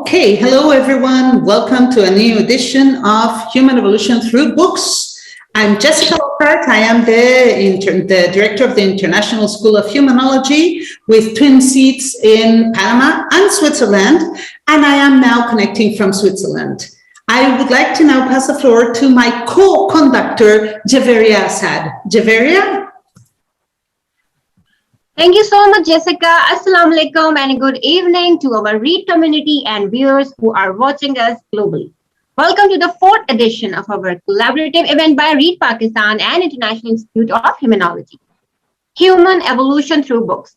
Okay, hello everyone. Welcome to a new edition of Human Evolution Through Books. I'm Jessica Lockhart. I am the director of the International School of Humanology with twin seats in Panama and Switzerland, and I am now connecting from Switzerland. I would like to now pass the floor to my co-conductor, Javeria Asad. Javeria? Thank you so much, Jessica. Assalamu alaikum and good evening to our READ community and viewers who are watching us globally. Welcome to the fourth edition of our collaborative event by READ Pakistan and International Institute of Humanology, Human Evolution Through Books.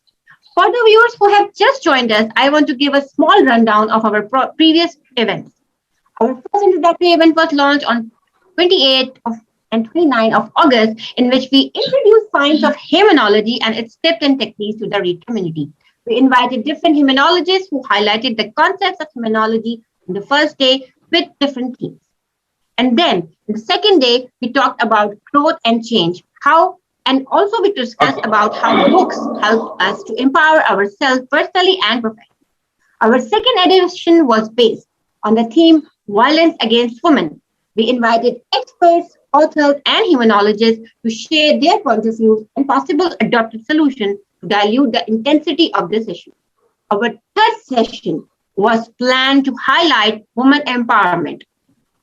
For the viewers who have just joined us, I want to give a small rundown of our previous events. Our first introductory event was launched on 28th and 29th of August, in which we introduced science of humanology and its tips and techniques to the READ community. We invited different humanologists who highlighted the concepts of humanology on the first day with different themes. And then the second day, we talked about growth and change, and also we discussed about how books help us to empower ourselves personally and professionally. Our second edition was based on the theme Violence Against Women. We invited experts, authors, and humanologists to share their point of view and possible adopted solutions to dilute the intensity of this issue. Our third session was planned to highlight women empowerment.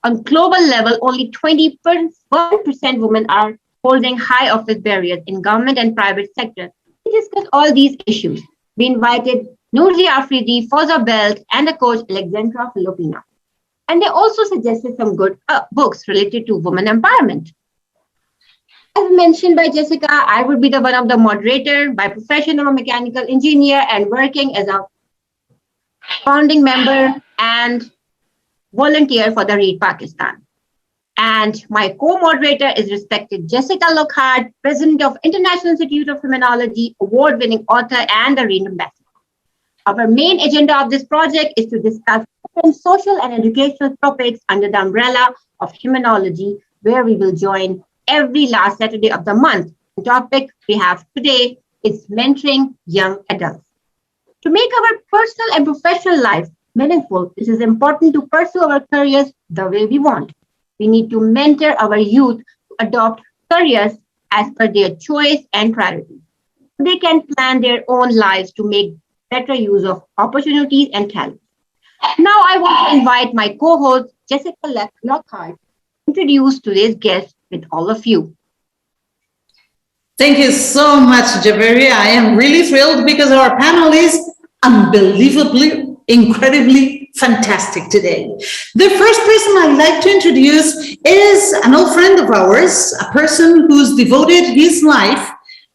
On global level, only 21% women are holding high office barriers in government and private sector. We discussed all these issues. We invited Nourzi Afridi, Fauza Belt, and the coach Alexandra Filipina. And they also suggested some good books related to women empowerment. As mentioned by Jessica, I would be the one of the moderator by profession. I'm a mechanical engineer and working as a founding member and volunteer for the READ Pakistan. And my co-moderator is respected Jessica Lockhart, president of International Institute of Humanology, award-winning author and the READ ambassador. Our main agenda of this project is to discuss different social and educational topics under the umbrella of humanology, where we will join every last Saturday of the month. The topic we have today is mentoring young adults. To make our personal and professional life meaningful, it is important to pursue our careers the way we want. We need to mentor our youth to adopt careers as per their choice and priority. They can plan their own lives to make better use of opportunities and talents. Now I want to invite my co-host, Jessica Lockhart, to introduce today's guest with all of you. Thank you so much, Javeria. I am really thrilled because our panel is unbelievably, incredibly fantastic today. The first person I'd like to introduce is an old friend of ours, a person who's devoted his life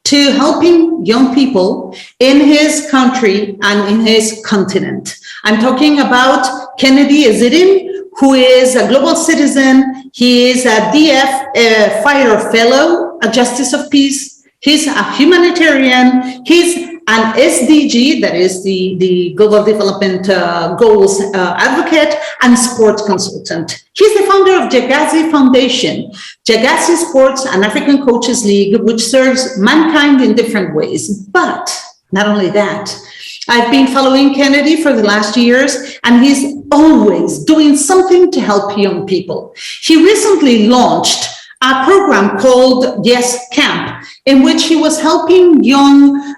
to helping young people in his country and in his continent. I'm talking about Kennedy Ezirim, who is a global citizen. He is a DF Fighter Fellow, a Justice of Peace. He's a humanitarian. He's an SDG, that is the Global Development Goals advocate and sports consultant. He's the founder of Yagazie Foundation, Yagazie Sports and African Coaches League, which serves mankind in different ways. But not only that, I've been following Kennedy for the last years, and he's always doing something to help young people. He recently launched a program called Yes Camp, in which he was helping young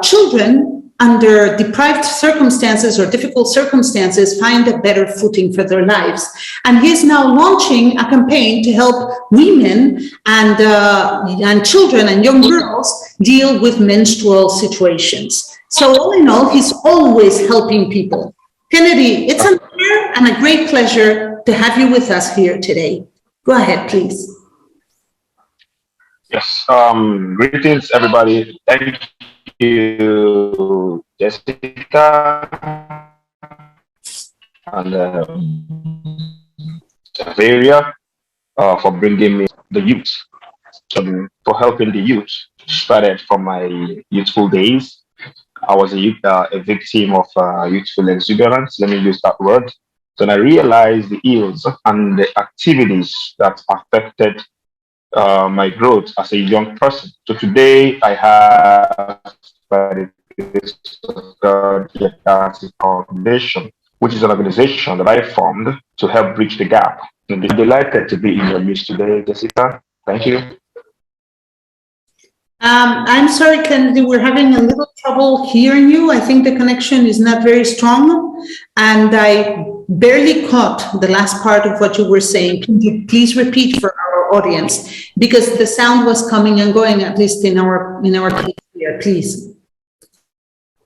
children under deprived circumstances or difficult circumstances find a better footing for their lives. And he's now launching a campaign to help women and children and young girls deal with menstrual situations. So all in all, he's always helping people. Kennedy, it's an honor and a great pleasure to have you with us here today. Go ahead, please. Yes, greetings, everybody. Thank you, Jessica and Javeria for bringing me the youth, for helping the youth. Started from my youthful days. I was a victim of youthful exuberance, let me use that word. Then I realized the ills and the activities that affected my growth as a young person. So today I have, by the grace of God, the Yagazie Foundation, which is an organization that I formed to help bridge the gap. And I'm delighted to be in your midst today, Jessica. Thank you. I'm sorry, Kennedy, we're having a little trouble hearing you. I think the connection is not very strong, and I barely caught the last part of what you were saying. Can you please repeat for our audience? Because the sound was coming and going, at least in our case here, please.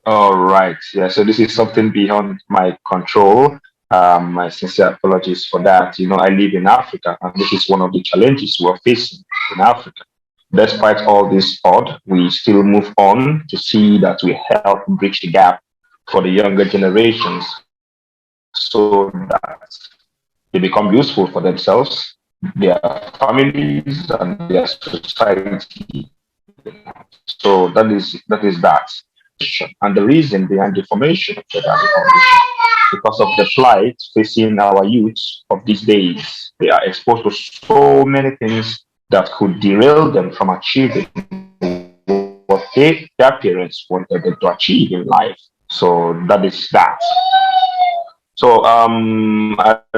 All right. Yeah, so this is something beyond my control. My sincere apologies for that. You know, I live in Africa, and this is one of the challenges we're facing in Africa. Despite all this odd, we still move on to see that we help bridge the gap for the younger generations so that they become useful for themselves, their families, and their society. So that. And the reason behind the formation of the foundation, because of the plight facing our youth of these days, they are exposed to so many things that could derail them from achieving what their parents wanted them to achieve in life. So that is that. So I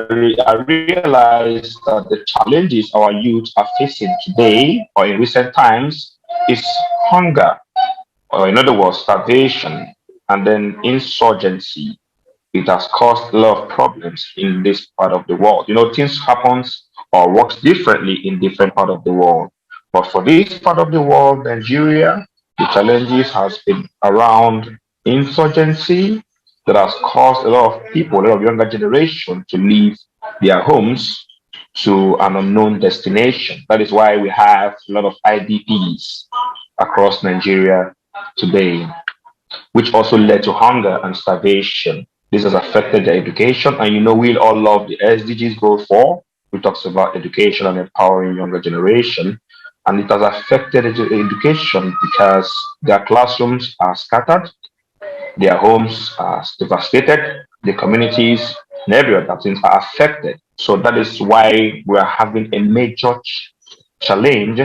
realized that the challenges our youth are facing today or in recent times is hunger, or in other words, starvation, and then insurgency. It has caused a lot of problems in this part of the world. You know, things happens or works differently in different part of the world. But for this part of the world, Nigeria, the challenges has been around insurgency that has caused a lot of people, a lot of younger generation to leave their homes to an unknown destination. That is why we have a lot of IDPs across Nigeria today, which also led to hunger and starvation. This has affected their education, and you know we all love the SDGs Goal 4, which talks about education and empowering younger generation, and it has affected education because their classrooms are scattered, their homes are devastated, the communities and every other things are affected. So that is why we are having a major challenge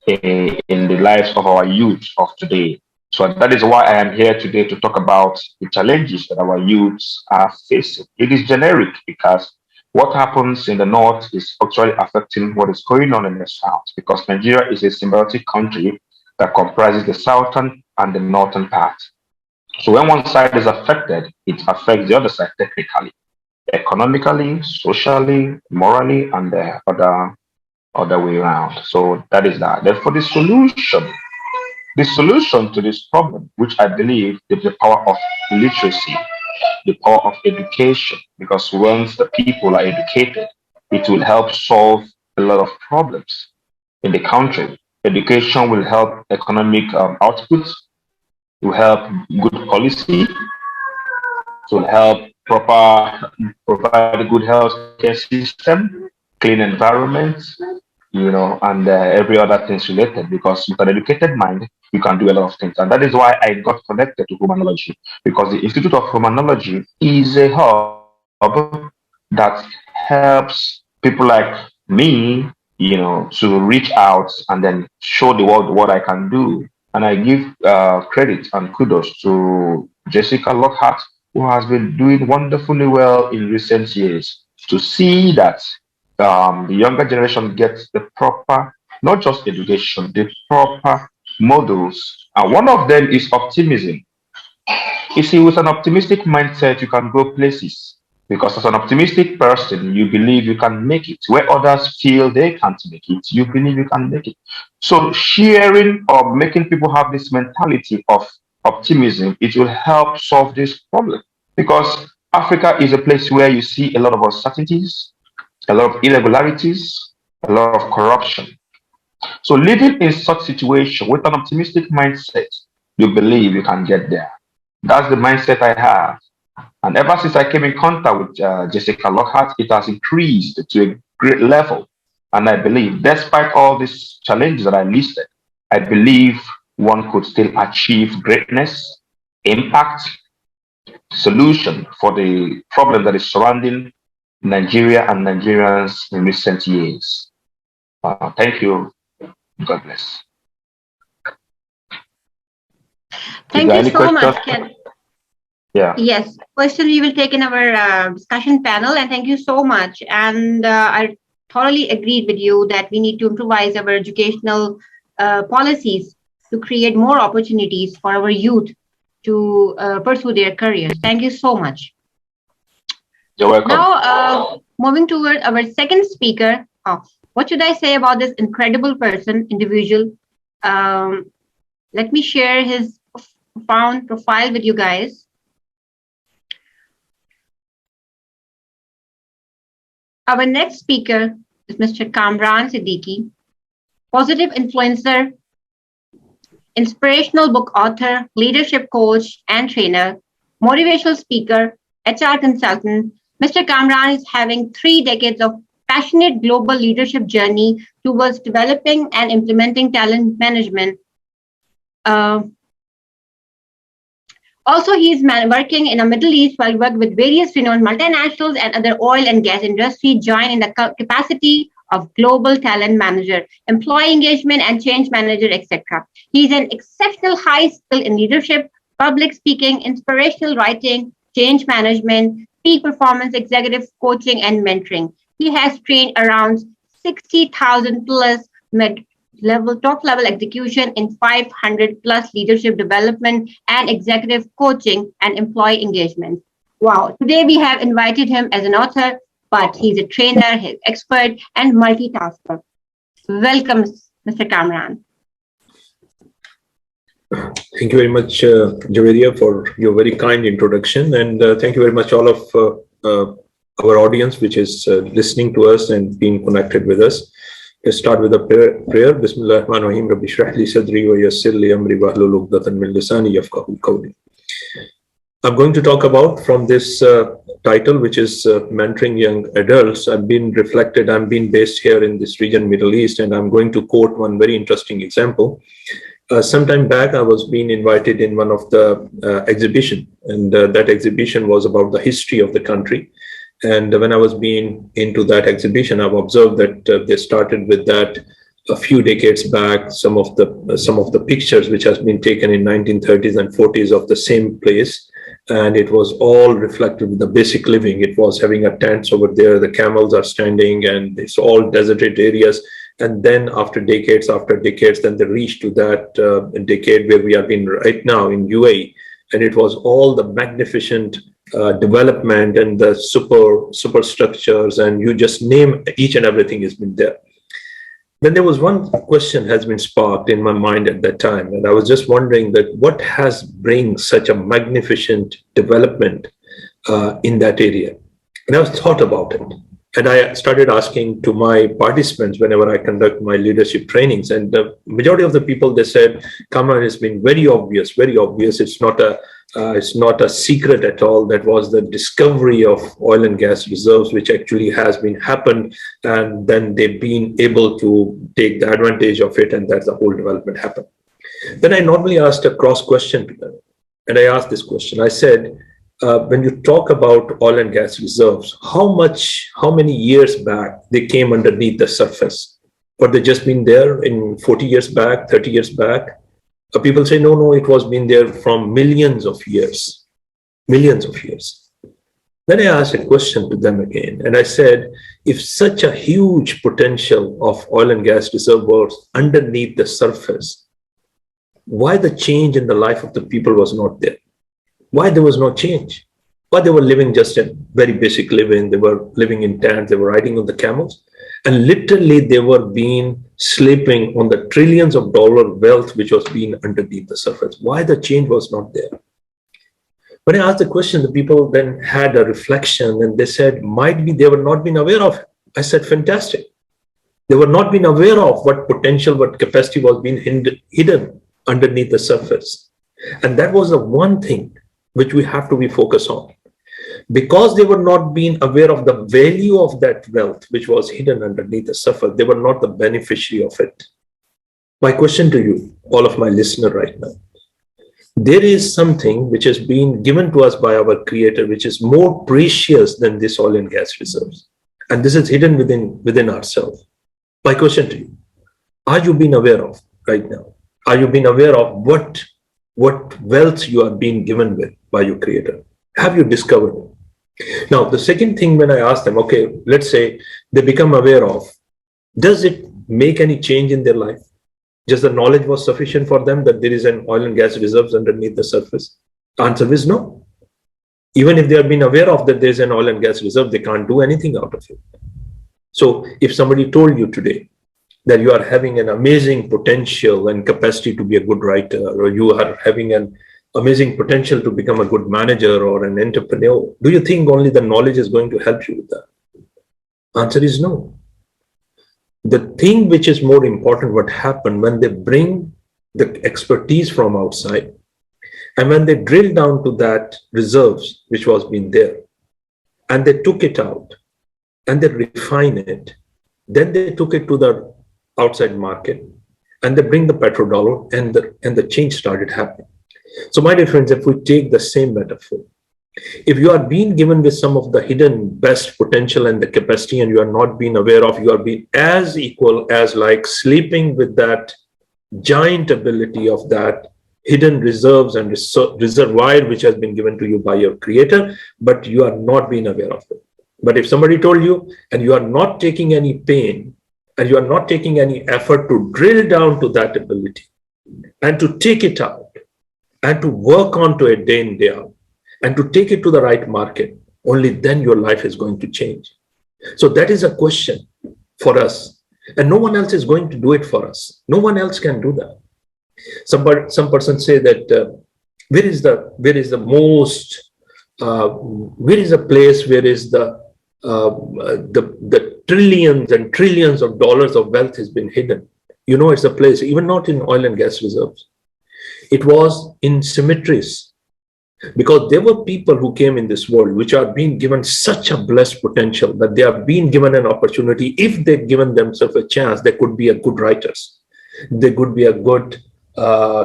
in the lives of our youth of today. So that is why I am here today to talk about the challenges that our youths are facing. It is generic because what happens in the north is actually affecting what is going on in the south, because Nigeria is a symbiotic country that comprises the southern and the northern part. So when one side is affected, it affects the other side technically, economically, socially, morally, and the other way around. So that is that. Therefore, the solution to this problem, which I believe is the power of literacy, the power of education, because once the people are educated, it will help solve a lot of problems in the country. Education will help economic output, will help good policy, will help provide a good health care system, clean environment, you know, and every other things related. Because with an educated mind, you can do a lot of things, and that is why I got connected to Humanology, because the Institute of Humanology is a hub that helps people like me, you know, to reach out and then show the world what I can do. And I give credit and kudos to Jessica Lockhart, who has been doing wonderfully well in recent years, to see that the younger generation gets the proper, not just education, the proper models. And one of them is optimism. You see, with an optimistic mindset, you can go places. Because as an optimistic person, you believe you can make it. Where others feel they can't make it, you believe you can make it. So sharing or making people have this mentality of optimism, it will help solve this problem. Because Africa is a place where you see a lot of uncertainties, a lot of irregularities, a lot of corruption. So living in such situation with an optimistic mindset, you believe you can get there. That's the mindset I have. And ever since I came in contact with Jessica Lockhart, it has increased to a great level. And I believe, despite all these challenges that I listed, I believe one could still achieve greatness, impact, solution for the problem that is surrounding Nigeria and Nigerians in recent years. Thank you. God bless. Thank you so much, Ken. Yeah. Yes, question we will take in our discussion panel, and thank you so much. And I thoroughly agreed with you that we need to improvise our educational policies to create more opportunities for our youth to pursue their careers. Thank you so much. You're welcome. Now, moving toward our second speaker, what should I say about this incredible individual? Let me share his profound profile with you guys. Our next speaker is Mr. Karman Siddiqui, positive influencer, inspirational book author, leadership coach and trainer, motivational speaker, HR consultant. Mr. Karman is having 3 decades of passionate global leadership journey towards developing and implementing talent management. Also, he is working in the Middle East while working with various renowned multinationals and other oil and gas industry, join in the capacity of global talent manager, employee engagement and change manager, etc. He is an exceptional high skill in leadership, public speaking, inspirational writing, change management, peak performance, executive coaching, and mentoring. He has trained around 60,000 plus top level execution in 500 plus leadership development and executive coaching and employee engagement. Wow. Today we have invited him as an author, but he's a trainer, he's expert and multitasker. Welcome, Mr. Karman. Thank you very much, Javeria, for your very kind introduction. And thank you very much all of our audience, which is listening to us and being connected with us. Let's start with a prayer. Bismillahirrahmanirrahim. Rabbi shrah li sadri wa yassir li amri wahlul 'uqdatan min lisani yafqahu qawli. I'm going to talk about from this title, which is mentoring young adults. I'm being based here in this region, Middle East, and I'm going to quote one very interesting example. Sometime back, I was being invited in one of the exhibition, and that exhibition was about the history of the country. And when I was being into that exhibition, I've observed that they started with that a few decades back. Some of the pictures which has been taken in 1930s and 40s of the same place, and it was all reflected with the basic living. It was having a tents over there. The camels are standing, and it's all deserted areas. And then after decades, then they reached to that decade where we are in right now in UAE, and it was all the magnificent development and the super structures, and you just name each and everything has been there. Then there was one question has been sparked in my mind at that time, and I was just wondering that what has bring such a magnificent development in that area. And I was thought about it, and I started asking to my participants whenever I conduct my leadership trainings, and the majority of the people, they said, Karman, has been very obvious. It's not a secret at all. That was the discovery of oil and gas reserves, which actually has been happened, and then they've been able to take the advantage of it, and that's the whole development happened. Then I normally asked a cross question to them, and I asked this question. I said, when you talk about oil and gas reserves, how many years back they came underneath the surface? Or they just been there in 40 years back, 30 years back? People say, no, it was been there from millions of years. Then I asked a question to them again, and I said, if such a huge potential of oil and gas reservoirs underneath the surface, why the change in the life of the people was not there? Why there was no change? Why they were living just a very basic living? They were living in tents, they were riding on the camels, and literally they were being sleeping on the trillions of dollar wealth which was being underneath the surface. Why the change was not there? When I asked the question, the people then had a reflection, and they said, might be they were not been aware of it. I said, fantastic. They were not been aware of what potential, what capacity was being hidden underneath the surface. And that was the one thing which we have to be focused on. Because they were not being aware of the value of that wealth which was hidden underneath the surface, they were not the beneficiary of it. My question to you, all of my listeners right now, there is something which has been given to us by our Creator, which is more precious than this oil and gas reserves. And this is hidden within ourselves. My question to you, are you being aware of right now? Are you being aware of what what wealth you are being given with by your creator? Have you discovered it? Now, the second thing when I ask them, okay, let's say they become aware of, does it make any change in their life? Just the knowledge was sufficient for them that there is an oil and gas reserves underneath the surface? The answer is no. Even if they have been aware of that there's an oil and gas reserve, they can't do anything out of it. So if somebody told you today that you are having an amazing potential and capacity to be a good writer, or you are having an amazing potential to become a good manager or an entrepreneur, do you think only the knowledge is going to help you with that? Answer is no. The thing which is more important, what happened when they bring the expertise from outside, and when they drill down to that reserves which was been there, and they took it out, and they refine it, then they took it to the outside market, and they bring the petrodollar, and the change started happening. So my dear friends, if we take the same metaphor, if you are being given with some of the hidden best potential and the capacity, and you are not being aware of, you are being as equal as like sleeping with that giant ability of that hidden reserves and reservoir which has been given to you by your creator, but you are not being aware of it. But if somebody told you, and you are not taking any pain, and you are not taking any effort to drill down to that ability, and to take it out, and to work on to it day in, day out, and to take it to the right market, only then your life is going to change. So that is a question for us. And no one else is going to do it for us. No one else can do that. Some person say that where is the place where is the trillions and trillions of dollars of wealth has been hidden? You know, it's a place, even not in oil and gas reserves. It was in cemeteries, because there were people who came in this world which are being given such a blessed potential that they are being given an opportunity. If they've given themselves a chance, they could be a good writers, they could be a good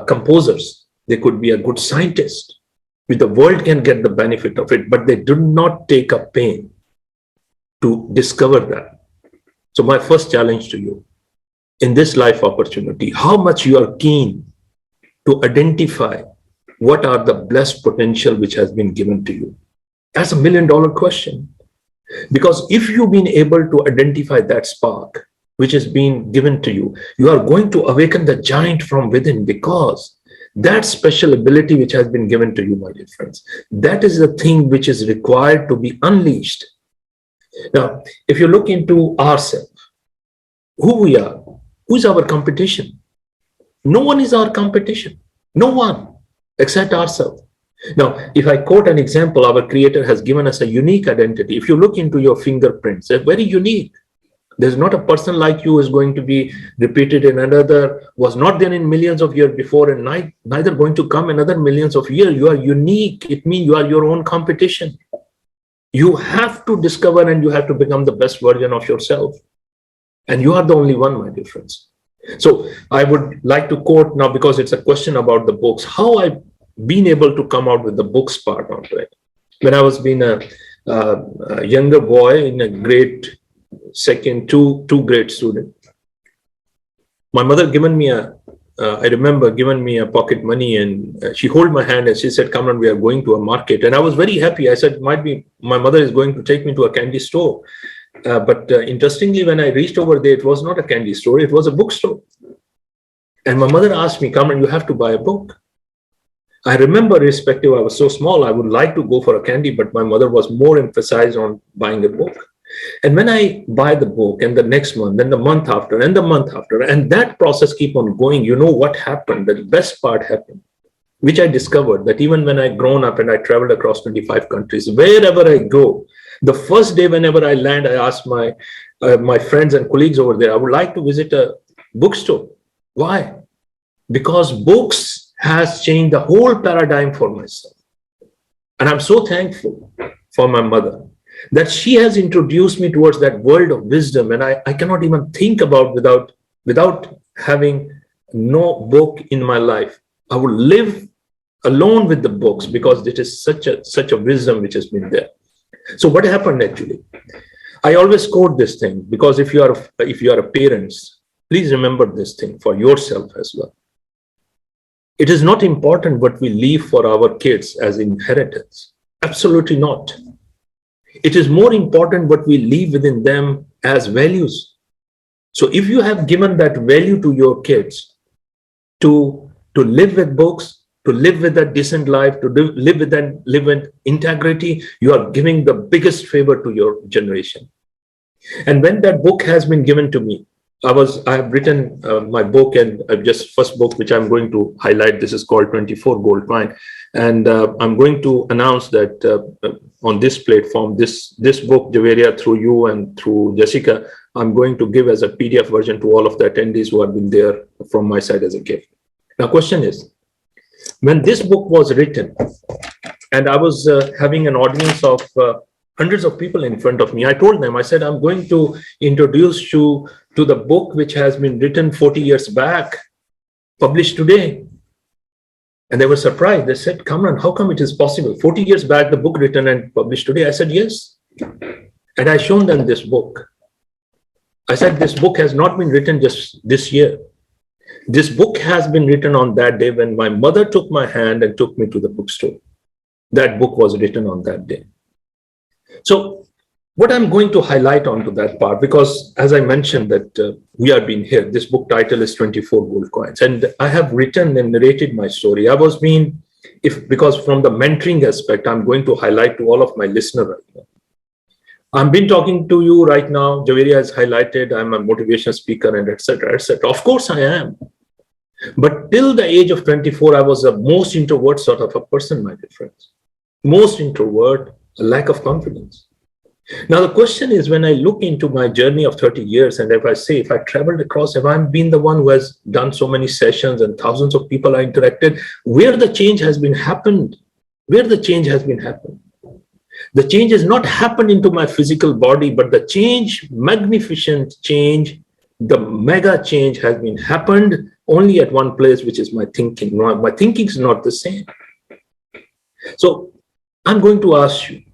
composers, they could be a good scientist. The world can get the benefit of it, but they do not take a pain to discover that. So my first challenge to you in this life opportunity, how much you are keen to identify what are the blessed potential which has been given to you? That's $1 million question. Because if you've been able to identify that spark which has been given to you, you are going to awaken the giant from within, because that special ability which has been given to you, my dear friends, that is the thing which is required to be unleashed. Now, if you look into ourselves, who we are, who is our competition? No one is our competition. No one. Except ourselves. Now, if I quote an example, our creator has given us a unique identity. If you look into your fingerprints, they're very unique. There's not a person like you is going to be repeated in another, was not there in millions of years before, and neither going to come another millions of years. You are unique. It means you are your own competition. You have to discover and you have to become the best version of yourself. And you are the only one, my dear friends. So I would like to quote now, because it's a question about the books, how I've been able to come out with the books part of it. When I was being a younger boy in a grade second, two grade student, my mother I remember giving me a pocket money, and she held my hand and she said, "Kamran, we are going to a market." And I was very happy. I said, might be my mother is going to take me to a candy store. But interestingly, when I reached over there, it was not a candy store, it was a bookstore. And my mother asked me, "Kamran, you have to buy a book." I remember, irrespective, I was so small, I would like to go for a candy, but my mother was more emphasized on buying a book. And when I buy the book, and the next month, then the month after, and the month after, and that process keep on going, you know what happened? The best part happened, which I discovered that even when I grown up and I traveled across 25 countries, wherever I go, the first day whenever I land, I ask my friends and colleagues over there, I would like to visit a bookstore. Why? Because books has changed the whole paradigm for myself. And I'm so thankful for my mother that she has introduced me towards that world of wisdom. And I cannot even think about without having no book in my life. I would live alone with the books, because it is such a wisdom which has been there. So what happened actually? I always quote this thing, because if you are a parent, please remember this thing for yourself as well. It is not important what we leave for our kids as inheritance. Absolutely not. It is more important what we leave within them as values. So if you have given that value to your kids to live with books, to live with a decent life, to live with integrity, you are giving the biggest favor to your generation. And when that book has been given to me, I have written my book, and first book which I'm going to highlight. This is called 24 Gold Coin, and I'm going to announce that on this platform, this book, Javeria, through you and through Jessica, I'm going to give as a PDF version to all of the attendees who have been there from my side as a gift. Now, question is, when this book was written, and I was having an audience of hundreds of people in front of me, I told them, I said, I'm going to introduce you to the book which has been written 40 years back, published today. And they were surprised. They said, Kamran, how come it is possible? 40 years back, the book written and published today. I said, yes. And I shown them this book. I said, this book has not been written just this year. This book has been written on that day when my mother took my hand and took me to the bookstore. That book was written on that day. So what I'm going to highlight onto that part, because as I mentioned that we have been here, this book title is 24 Gold Coins. And I have written and narrated my story. Because from the mentoring aspect, I'm going to highlight to all of my listeners right now. I've been talking to you right now. Javeria has highlighted, I'm a motivational speaker and etc. etc. Of course I am. But till the age of 24, I was the most introvert sort of a person, my dear friends. Most introvert, a lack of confidence. Now, the question is, when I look into my journey of 30 years, and if I traveled across, if I've been the one who has done so many sessions and thousands of people I interacted, where the change has been happened, the change has not happened into my physical body, but the change, magnificent change, the mega change has been happened only at one place, which is my thinking. My thinking is not the same. So I'm going to ask you,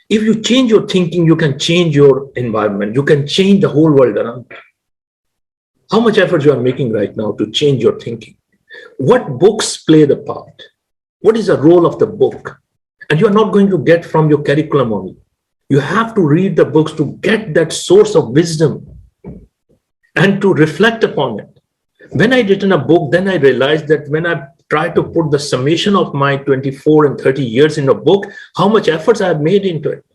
if you change your thinking, you can change your environment. You can change the whole world around you. How much effort you are making right now to change your thinking? What books play the part? What is the role of the book? And you are not going to get from your curriculum only. You have to read the books to get that source of wisdom and to reflect upon it. When I written a book, then I realized that when I try to put the summation of my 24 and 30 years in a book, how much efforts I have made into it.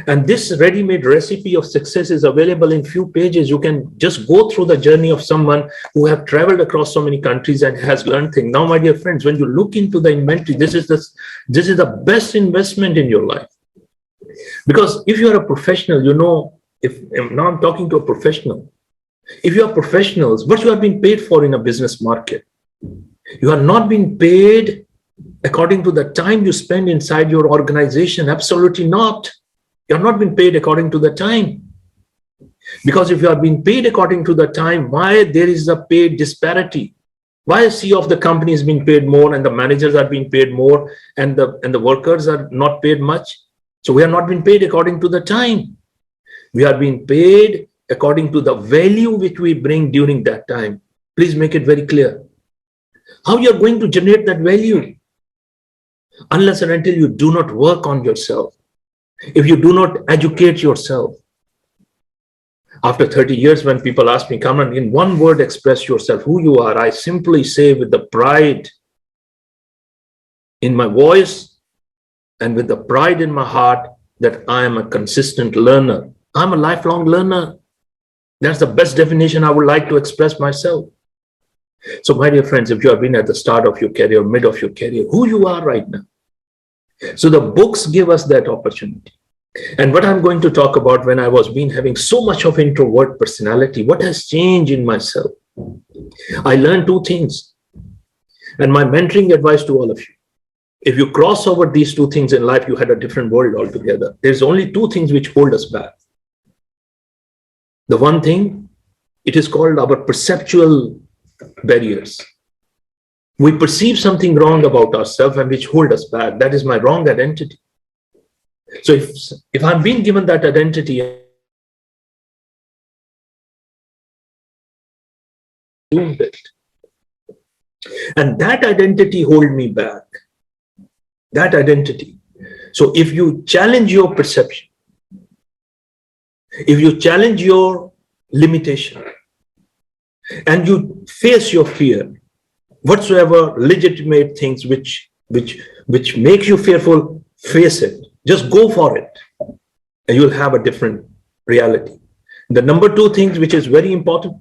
And this ready-made recipe of success is available in few pages. You can just go through the journey of someone who have traveled across so many countries and has learned things. Now, my dear friends, when you look into the inventory, this is the best investment in your life. Because if you are a professional, now I'm talking to a professional. If you are professionals, what you are being paid for in a business market? You are not being paid according to the time you spend inside your organization. Absolutely not. You are not being paid according to the time. Because if you are being paid according to the time, why there is a paid disparity? Why a CEO of the company is being paid more and the managers are being paid more and the workers are not paid much? So we are not being paid according to the time. We are being paid according to the value which we bring during that time. Please make it very clear. How you are going to generate that value? Unless and until you do not work on yourself. If you do not educate yourself. After 30 years, when people ask me, Kamran, in one word, express yourself, who you are, I simply say with the pride in my voice and with the pride in my heart that I am a consistent learner. I'm a lifelong learner. That's the best definition I would like to express myself. So, my dear friends, if you have been at the start of your career, mid of your career, who you are right now. So the books give us that opportunity. And what I'm going to talk about when I was having so much of introvert personality, what has changed in myself? I learned two things. And my mentoring advice to all of you. If you cross over these two things in life, you had a different world altogether. There's only two things which hold us back. The one thing, it is called our perceptual barriers. We perceive something wrong about ourselves and which hold us back. That is my wrong identity. So if I'm being given that identity, And that identity hold me back. That identity. So if you challenge your perception, if you challenge your limitation, and you face your fear, whatsoever legitimate things which make you fearful, face it. Just go for it, and you'll have a different reality. The number two thing, which is very important,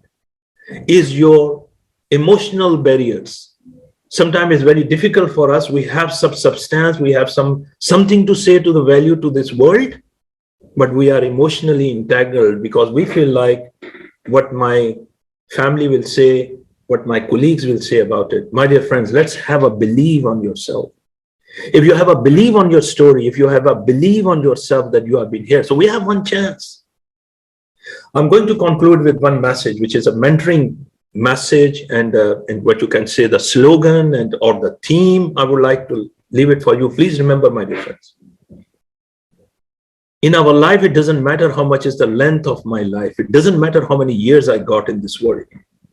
is your emotional barriers. Sometimes it's very difficult for us. We have some substance, we have something to say to the value to this world, but we are emotionally entangled because we feel like what my family will say, what my colleagues will say about it. My dear friends, let's have a belief on yourself. If you have a belief on your story, if you have a belief on yourself that you have been here, so we have one chance. I'm going to conclude with one message, which is a mentoring message, and what you can say the slogan or the theme. I would like to leave it for you. Please remember, my dear friends, in our life, it doesn't matter how much is the length of my life. It doesn't matter how many years I got in this world.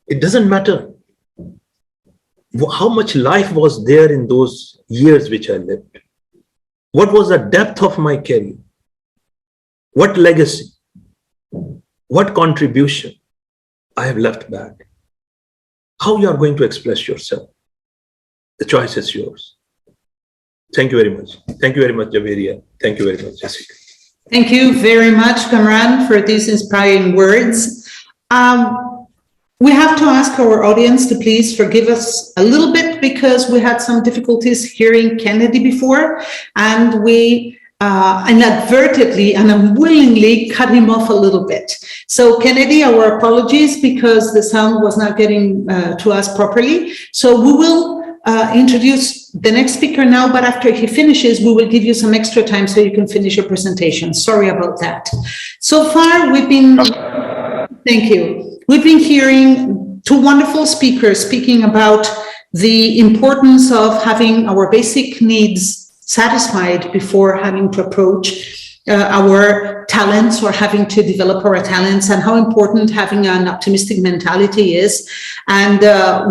It doesn't matter how much life was there in those years which I lived. What was the depth of my career? What legacy? What contribution I have left back? How you are going to express yourself? The choice is yours. Thank you very much. Thank you very much, Javeria. Thank you very much, Jessica. Thank you very much, Kamran, for these inspiring words. We have to ask our audience to please forgive us a little bit because we had some difficulties hearing Kennedy before, and we inadvertently and unwillingly cut him off a little bit. So Kennedy, our apologies because the sound was not getting to us properly. So we will introduce the next speaker now, but after he finishes, we will give you some extra time so you can finish your presentation. Sorry about that. So far, we've been, thank you. We've been hearing two wonderful speakers speaking about the importance of having our basic needs satisfied before having to approach our talents or having to develop our talents, and how important having an optimistic mentality is. And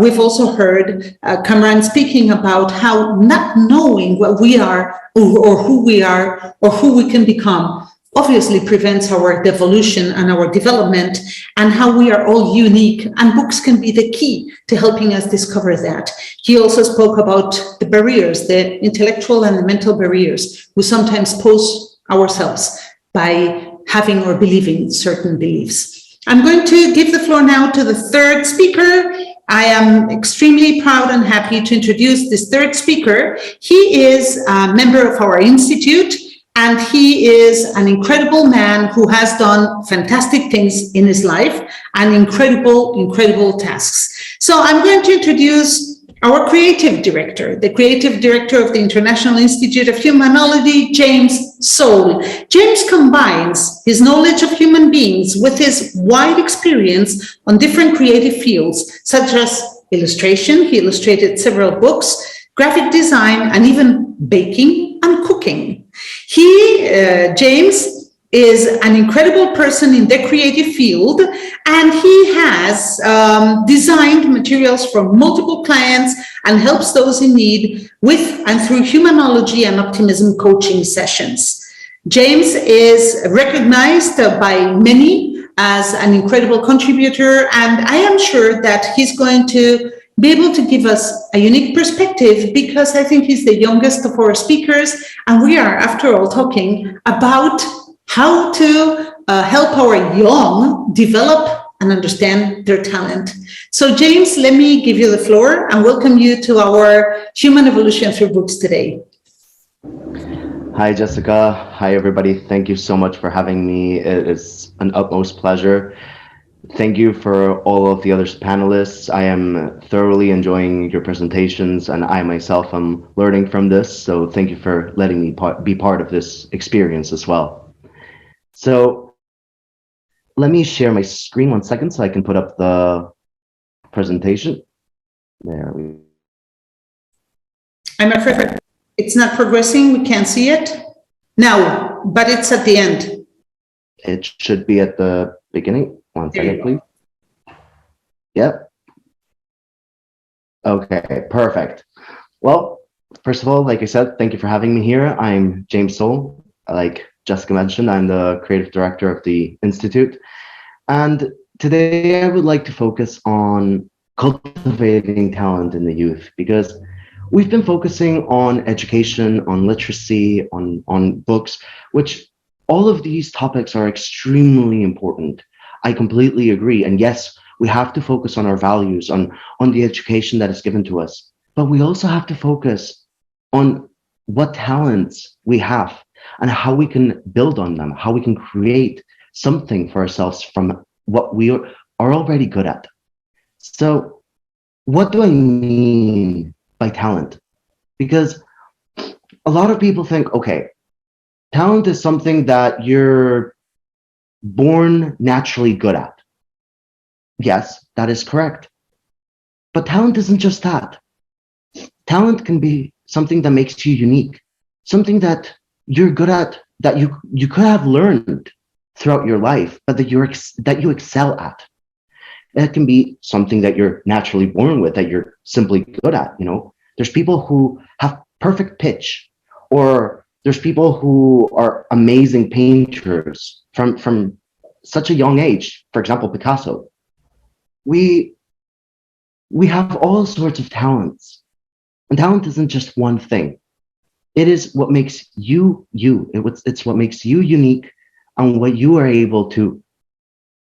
we've also heard Kamran speaking about how not knowing what we are or who we are or who we can become obviously prevents our devolution and our development, and how we are all unique, and books can be the key to helping us discover that. He also spoke about the barriers, the intellectual and the mental barriers we sometimes pose ourselves by having or believing certain beliefs. I'm going to give the floor now to the third speaker. I am extremely proud and happy to introduce this third speaker. He is a member of our institute, and he is an incredible man who has done fantastic things in his life and incredible tasks. So I'm going to introduce our creative director, the creative director of the International Institute of Humanology, James Soule. James combines his knowledge of human beings with his wide experience on different creative fields, such as illustration. He illustrated several books, graphic design, and even baking and cooking. James is an incredible person in the creative field, and he has designed materials for multiple clients and helps those in need with and through Humanology and Optimism coaching sessions. James is recognized by many as an incredible contributor, and I am sure that he's going to be able to give us a unique perspective, because I think he's the youngest of our speakers, and we are, after all, talking about how to help our young develop and understand their talent. So James, let me give you the floor and welcome you to our Human Evolution Through Books today. Hi, Jessica. Hi, everybody. Thank you so much for having me. It is an utmost pleasure. Thank you for all of the other panelists. I am thoroughly enjoying your presentations, and I myself am learning from this. So thank you for letting me be part of this experience as well. So let me share my screen 1 second so I can put up the presentation. There we go. I'm afraid it's not progressing. We can't see it now, but it's at the end. It should be at the beginning. 1 second, please. Yep. Okay, perfect. Well, first of all, like I said, thank you for having me here. I'm James Soule. Like Jessica mentioned, I'm the creative director of the Institute. And today I would like to focus on cultivating talent in the youth because we've been focusing on education, on literacy, on books, which all of these topics are extremely important. I completely agree. And yes, we have to focus on our values, on the education that is given to us. But we also have to focus on what talents we have and how we can build on them, how we can create something for ourselves from what we are already good at. So, what do I mean by talent? Because a lot of people think, okay, talent is something that you're born naturally good at. Yes, that is correct. But talent isn't just that. Talent can be something that makes you unique, something that you're good at, that you could have learned throughout your life, but that you excel at. It can be something that you're naturally born with, that you're simply good at. You know, there's people who have perfect pitch, or there's people who are amazing painters from such a young age. For example, Picasso. We have all sorts of talents, and talent isn't just one thing. It is what makes you you. It's what makes you unique, and what you are able to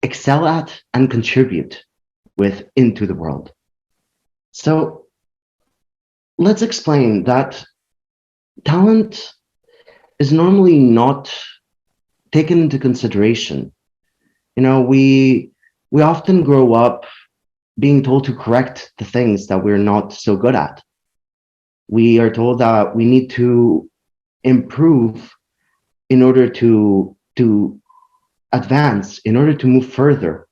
excel at and contribute with into the world. So let's explain that talent is normally not taken into consideration. You know, we often grow up being told to correct the things that we're not so good at. We are told that we need to improve in order to advance, in order to move further.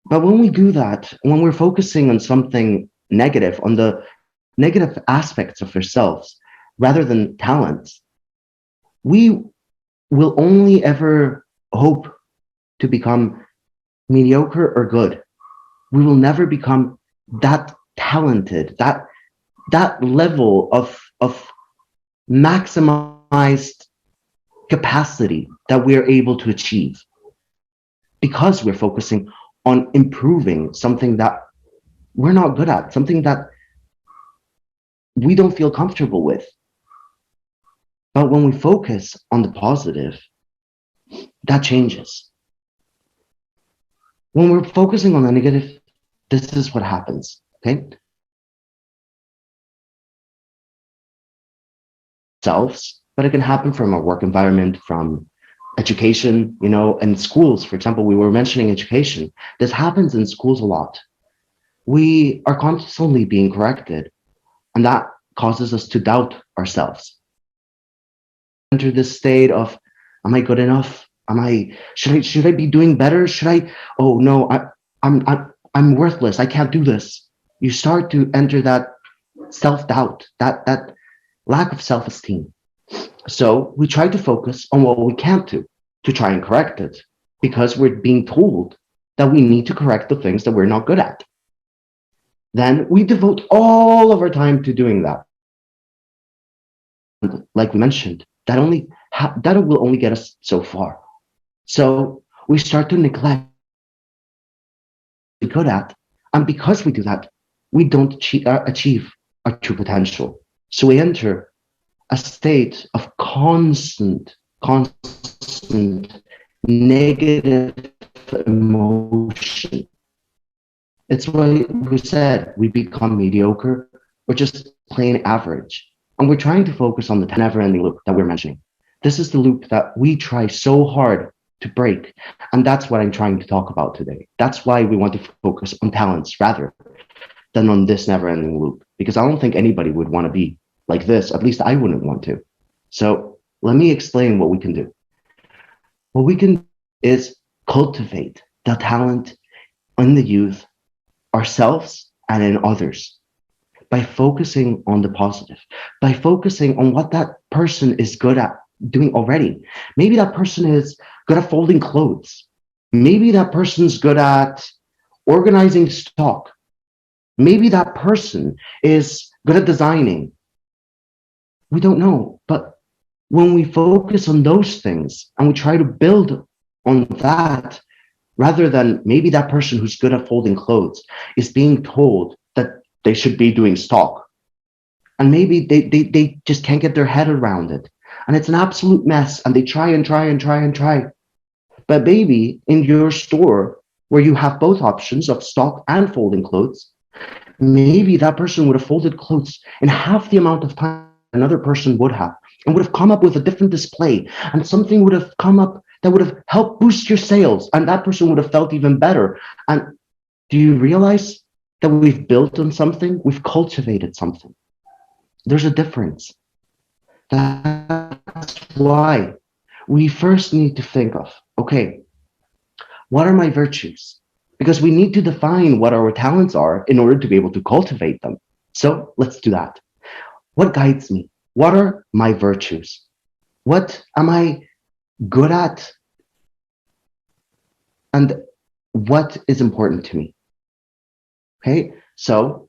But when we do that, when we're focusing on something negative, on the negative aspects of ourselves, rather than talents, we will only ever hope to become mediocre or good. We will never become that talented, that level of maximized capacity that we're able to achieve, because we're focusing on improving something that we're not good at, something that we don't feel comfortable with. But when we focus on the positive, that changes. When we're focusing on the negative, this is what happens, okay? Selves, but it can happen from a work environment, from education, you know, and schools. For example, we were mentioning education. This happens in schools a lot. We are constantly being corrected, and that causes us to doubt ourselves. Enter this state of, am I good enough? Should I be doing better? Oh no, I'm worthless. I can't do this. You start to enter that self-doubt, that lack of self-esteem. So we try to focus on what we can't do to try and correct it, because we're being told that we need to correct the things that we're not good at. Then we devote all of our time to doing that. Like we mentioned, that will only get us so far. So we start to neglect what we're good at, and because we do that, we don't achieve our true potential. So we enter a state of constant negative emotion. It's why we said we become mediocre or just plain average. And we're trying to focus on the never-ending loop that we're mentioning. This is the loop that we try so hard to break. And that's what I'm trying to talk about today. That's why we want to focus on talents rather than on this never-ending loop. Because I don't think anybody would want to be like this. At least I wouldn't want to. So let me explain what we can do. What we can do is cultivate the talent in the youth, ourselves, and in others, by focusing on the positive, by focusing on what that person is good at doing already. Maybe that person is good at folding clothes. Maybe that person's good at organizing stock. Maybe that person is good at designing. We don't know. But when we focus on those things and we try to build on that, rather than maybe that person who's good at folding clothes is being told that they should be doing stock. And maybe they just can't get their head around it. And it's an absolute mess. And they try and try and try and try. But maybe in your store where you have both options of stock and folding clothes, maybe that person would have folded clothes in half the amount of time another person would have, and would have come up with a different display, and something would have come up that would have helped boost your sales, and that person would have felt even better. And do you realize that we've built on something? We've cultivated something. There's a difference. That's why we first need to think of, okay, what are my virtues? Because we need to define what our talents are in order to be able to cultivate them. So let's do that. What guides me? What are my virtues? What am I good at? And what is important to me? Okay, so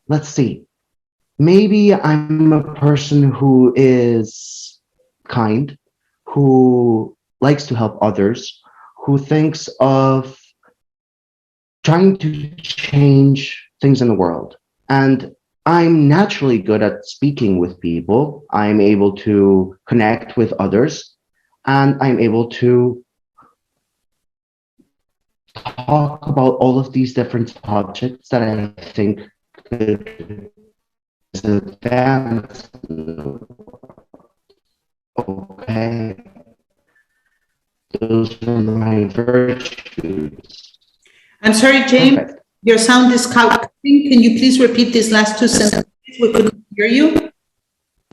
let's see. Maybe I'm a person who is kind, who likes to help others, who thinks of trying to change things in the world. And I'm naturally good at speaking with people. I'm able to connect with others, and I'm able to talk about all of these different subjects that I think could advance. Okay. Those are my virtues. I'm sorry, James. Perfect. Your sound is cutting. Can you please repeat these last two sentences? We couldn't hear you.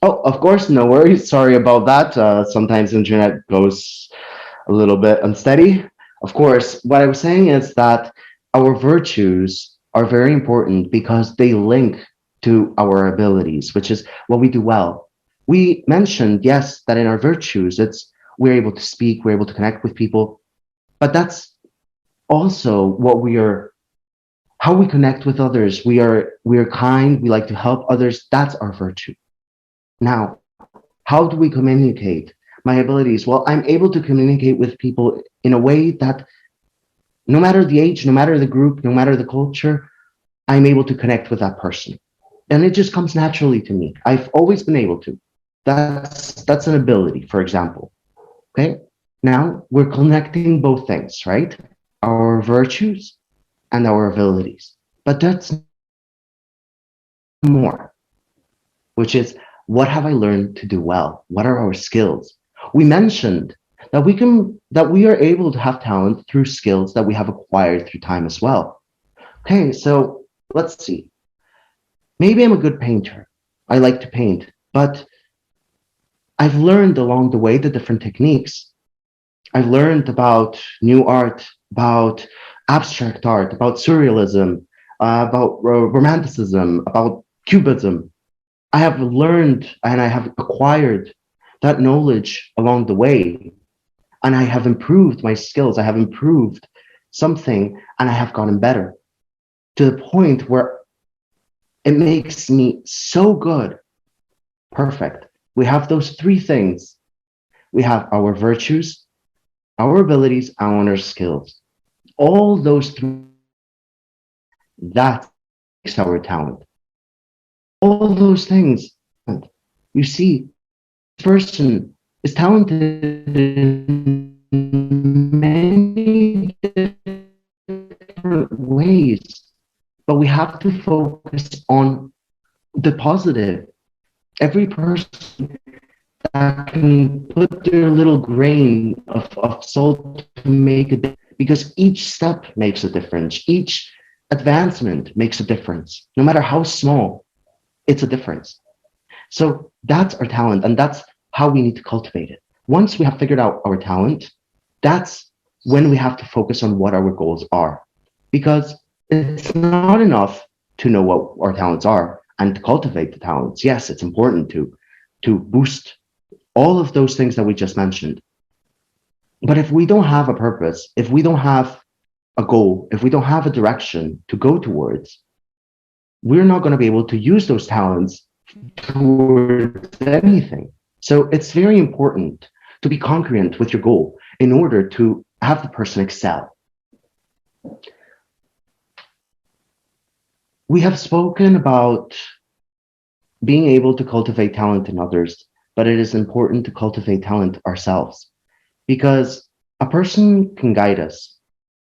Oh, of course, no worries. Sorry about that. Sometimes internet goes a little bit unsteady. Of course, what I was saying is that our virtues are very important because they link to our abilities, which is what we do well. We mentioned, yes, that in our virtues, we're able to speak, we're able to connect with people, but that's also what how we connect with others. We are kind, we like to help others. That's our virtue. Now, how do we communicate? My abilities, well, I'm able to communicate with people in a way that no matter the age, no matter the group, no matter the culture, I'm able to connect with that person. And it just comes naturally to me. I've always been able to. That's an ability, for example. Okay, now we're connecting both things, right? Our virtues and our abilities. But that's more, which is, what have I learned to do well? What are our skills? We mentioned that we are able to have talent through skills that we have acquired through time as well. Okay, so let's see. Maybe I'm a good painter. I like to paint, but I've learned along the way the different techniques. I've learned about new art, about abstract art, about surrealism, about romanticism, about cubism. I have learned and I have acquired that knowledge along the way, and I have improved my skills. I have improved something, and I have gotten better to the point where it makes me so good. Perfect. We have those three things. We have our virtues, our abilities, and our skills. All those three, that makes our talent. All those things. You see, this person is talented in many different ways, but we have to focus on the positive. Every person that can put their little grain of salt to make a difference, because each step makes a difference. Each advancement makes a difference. No matter how small, it's a difference. So that's our talent, and that's how we need to cultivate it. Once we have figured out our talent, that's when we have to focus on what our goals are. Because it's not enough to know what our talents are and to cultivate the talents. Yes, it's important to boost all of those things that we just mentioned. But if we don't have a purpose, if we don't have a goal, if we don't have a direction to go towards, we're not going to be able to use those talents towards anything. So it's very important to be congruent with your goal in order to have the person excel. We have spoken about being able to cultivate talent in others, but it is important to cultivate talent ourselves, because a person can guide us.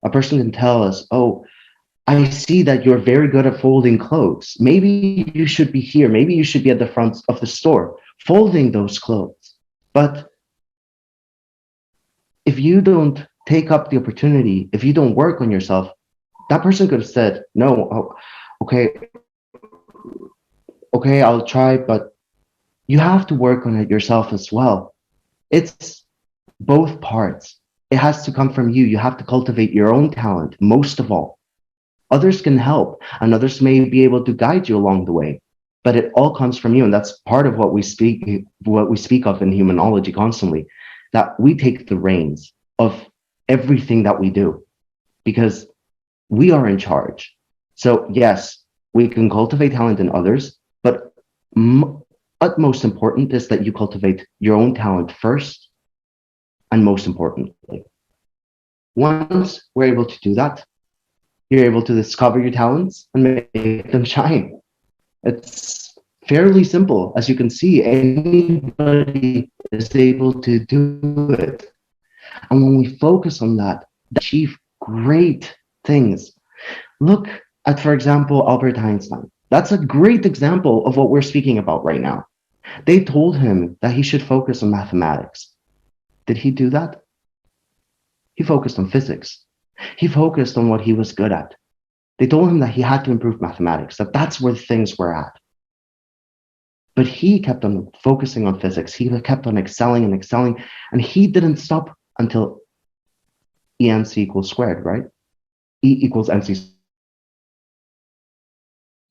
A person can tell us, oh, I see that you're very good at folding clothes. Maybe you should be here. Maybe you should be at the front of the store folding those clothes. But if you don't take up the opportunity, if you don't work on yourself, that person could have said, no, oh, okay, I'll try, but you have to work on it yourself as well. It's both parts. It has to come from you. You have to cultivate your own talent, most of all. Others can help, and others may be able to guide you along the way, but it all comes from you. And that's part of what we speak of in Humanology constantly, that we take the reins of everything that we do, because we are in charge. So yes, we can cultivate talent in others, but utmost important is that you cultivate your own talent first, and most importantly. Once we're able to do that, you're able to discover your talents and make them shine. It's fairly simple. As you can see, anybody is able to do it. And when we focus on that, achieve great things. Look at, for example, Albert Einstein. That's a great example of what we're speaking about right now. They told him that he should focus on mathematics. Did he do that? He focused on physics. He focused on what he was good at. They told him that he had to improve mathematics, that that's where things were at. But he kept on focusing on physics. He kept on excelling and excelling, and he didn't stop until EMC equals squared, right? E equals MC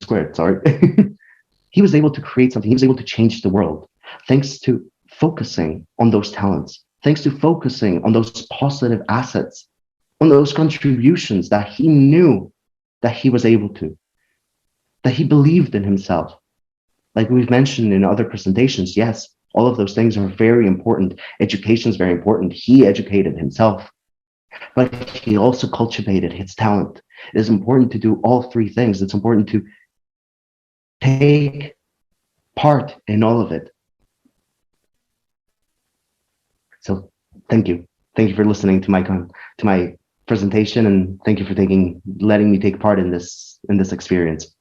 squared, sorry. He was able to create something. He was able to change the world thanks to focusing on those talents, thanks to focusing on those positive assets, on those contributions that he knew that he was able to, that he believed in himself. Like we've mentioned in other presentations, yes, all of those things are very important. Education is very important. He educated himself, but he also cultivated his talent. It is important to do all three things. It's important to take part in all of it. So thank you. Thank you for listening to my presentation, and thank you for letting me take part in this experience.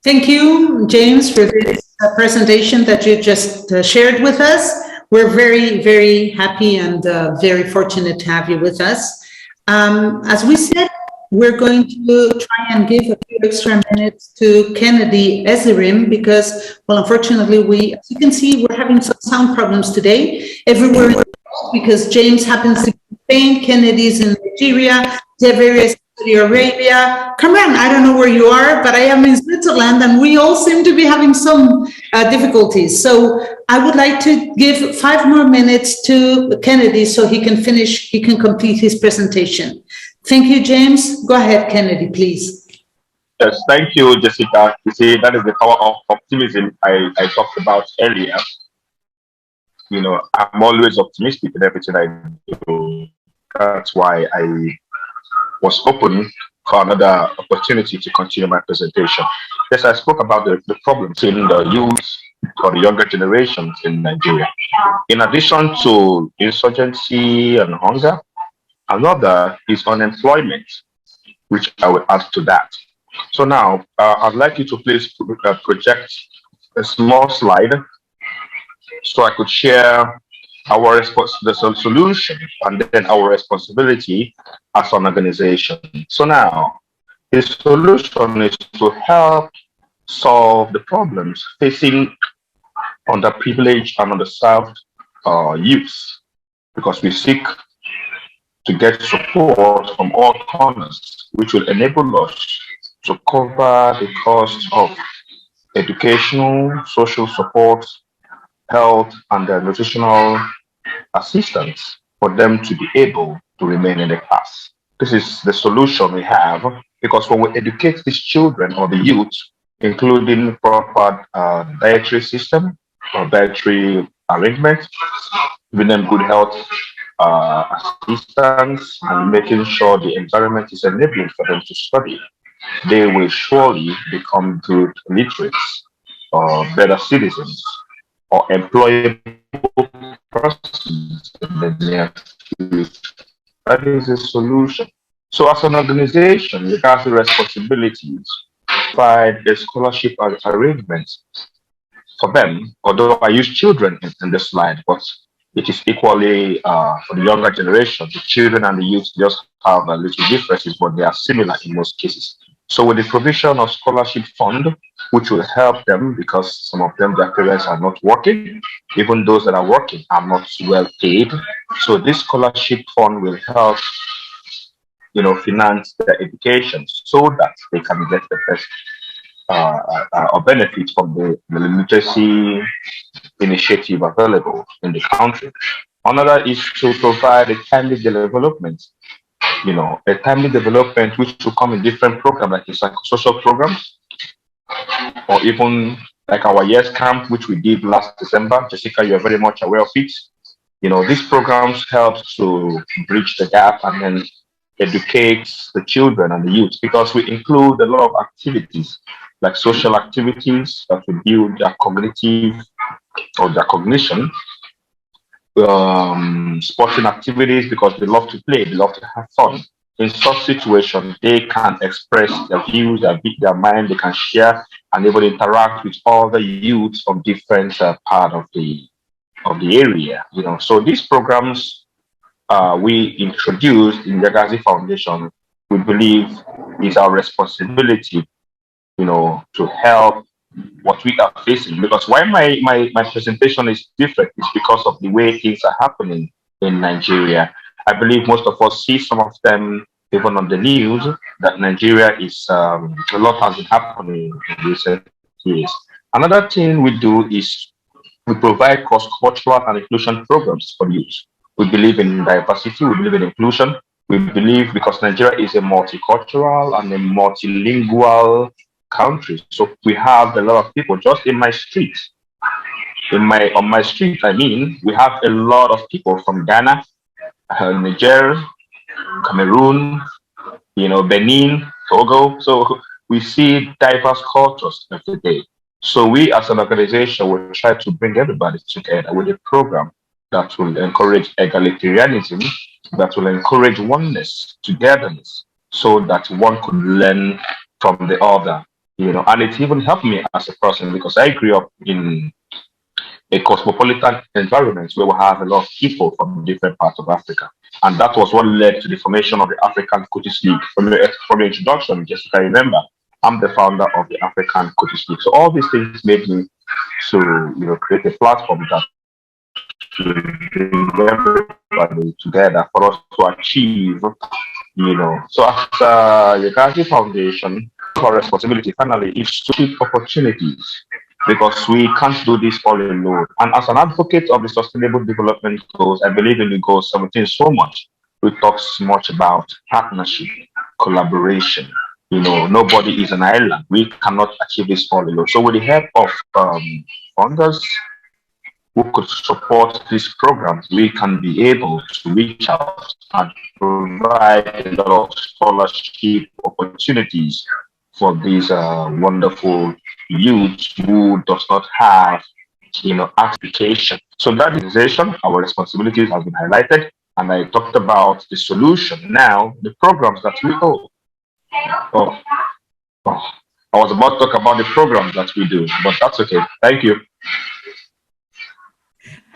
Thank you, James, for this presentation that you just shared with us. We're very, very happy and very fortunate to have you with us. As we said, we're going to try and give a few extra minutes to Kennedy Ezirim because, well, unfortunately, as you can see, we're having some sound problems today everywhere in the world because James happens to be in Spain, Kennedy's in Nigeria, Javeria is in Saudi Arabia. Karman, I don't know where you are, but I am in Switzerland and we all seem to be having some difficulties. So I would like to give 5 more minutes to Kennedy so he can complete his presentation. Thank you, James. Go ahead, Kennedy, please. Yes, thank you, Jessica. You see, that is the power of optimism I talked about earlier. You know, I'm always optimistic in everything I do. That's why I was open for another opportunity to continue my presentation. Yes, I spoke about the problems in the youth or the younger generations in Nigeria. In addition to insurgency and hunger, another is unemployment, which I will add to that. So now, I'd like you to please project a small slide so I could share the solution and then our responsibility as an organization. So now, the solution is to help solve the problems facing underprivileged and underserved youth, because we seek to get support from all corners, which will enable us to cover the cost of educational, social support, health, and nutritional assistance for them to be able to remain in the class. This is the solution we have Because when we educate these children or the youth, including proper dietary system or dietary arrangement, giving them good health assistance, and making sure the environment is enabling for them to study, they will surely become good literates or better citizens or employable persons in the near future. That is a solution. So as an organization, we have the responsibilities to provide a scholarship arrangement for them, although I use children in the slide, but it is equally for the younger generation. The children and the youth just have a little differences, but they are similar in most cases. So with the provision of scholarship fund, which will help them because some of them, their parents are not working, even those that are working are not well paid. So this scholarship fund will help, finance their education so that they can get the best or benefit from the literacy initiative available in the country. Another is to provide a timely development, a timely development which will come in different programs like a psychosocial program, or even like our year's camp, which we did last December. Jessica, you're very much aware of it. These programs help to bridge the gap and then educate the children and the youth, because we include a lot of activities like social activities that will build their cognitive or their cognition, sporting activities because they love to play, they love to have fun. In such situations, they can express their views, their mind, they can share and even interact with other youths from different part of the area. So these programs we introduced in Yagazie Foundation, we believe is our responsibility, to help what we are facing. Because why my presentation is different is because of the way things are happening in Nigeria. I believe most of us see some of them even on the news, that Nigeria is, a lot has been happening in recent years. Another thing we do is we provide cross-cultural and inclusion programs for youth. We believe in diversity, we believe in inclusion. We believe because Nigeria is a multicultural and a multilingual country. So we have a lot of people just in my street. On my street, we have a lot of people from Ghana, Niger, Cameroon, Benin, Togo. So we see diverse cultures every day. So we as an organization will try to bring everybody together with a program that will encourage egalitarianism, that will encourage oneness, togetherness, so that one could learn from the other. And it even helped me as a person because I grew up in a cosmopolitan environment where we have a lot of people from different parts of Africa. And that was what led to the formation of the African Coaches League. From the introduction, just if I remember, I'm the founder of the African Coaches League. So all these things made me to create a platform that to bring everybody together for us to achieve, So as Yagazie Foundation, our responsibility finally is to keep opportunities, because we can't do this all alone. And as an advocate of the Sustainable Development Goals, I believe in the Goal 17 so much. We talk so much about partnership, collaboration. Nobody is an island. We cannot achieve this all alone. So with the help of funders who could support these programs, we can be able to reach out and provide a lot of scholarship opportunities for these wonderful youth who does not have, application. So that organization, our responsibilities have been highlighted, and I talked about the solution. Now, the programs that we hold. I was about to talk about the programs that we do, but that's okay. Thank you.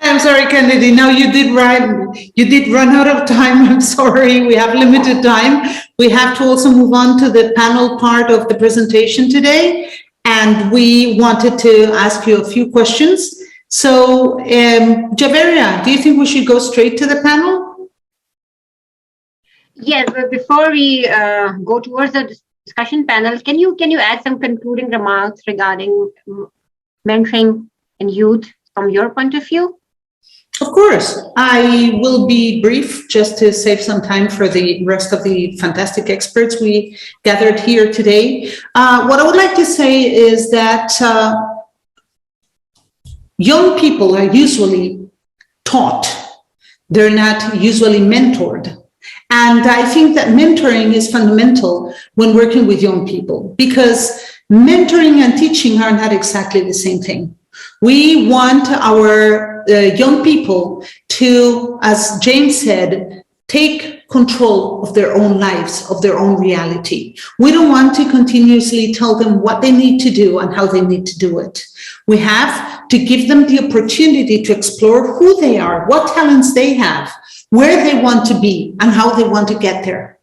I'm sorry, Kennedy. No, you did run out of time. I'm sorry. We have limited time. We have to also move on to the panel part of the presentation today. And we wanted to ask you a few questions. So, Javeria, do you think we should go straight to the panel? Yes, but before we go towards the discussion panel, can you add some concluding remarks regarding mentoring in youth from your point of view? Of course, I will be brief just to save some time for the rest of the fantastic experts we gathered here today. What I would like to say is that young people are usually taught, they're not usually mentored. And I think that mentoring is fundamental when working with young people, because mentoring and teaching are not exactly the same thing. We want our young people to, as James said, take control of their own lives, of their own reality. We don't want to continuously tell them what they need to do and how they need to do it. We have to give them the opportunity to explore who they are, what talents they have, where they want to be, and how they want to get there.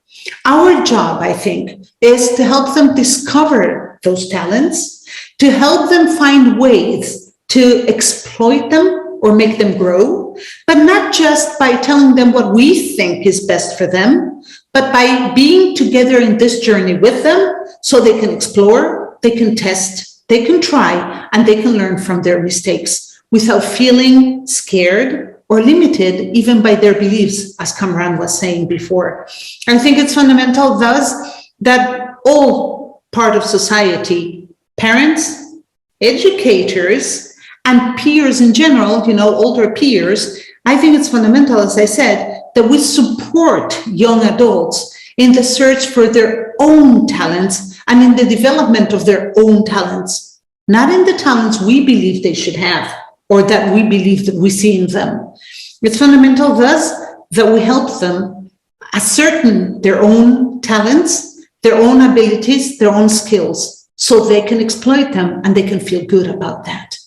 Our job, I think, is to help them discover those talents, to help them find ways to exploit them or make them grow, but not just by telling them what we think is best for them, but by being together in this journey with them so they can explore, they can test, they can try, and they can learn from their mistakes without feeling scared or limited even by their beliefs, as Kamran was saying before. I think it's fundamental thus that all part of society, parents, educators, and peers in general, older peers, I think it's fundamental, as I said, that we support young adults in the search for their own talents and in the development of their own talents, not in the talents we believe they should have or that we believe that we see in them. It's fundamental thus that we help them ascertain their own talents, their own abilities, their own skills, so they can exploit them and they can feel good about that.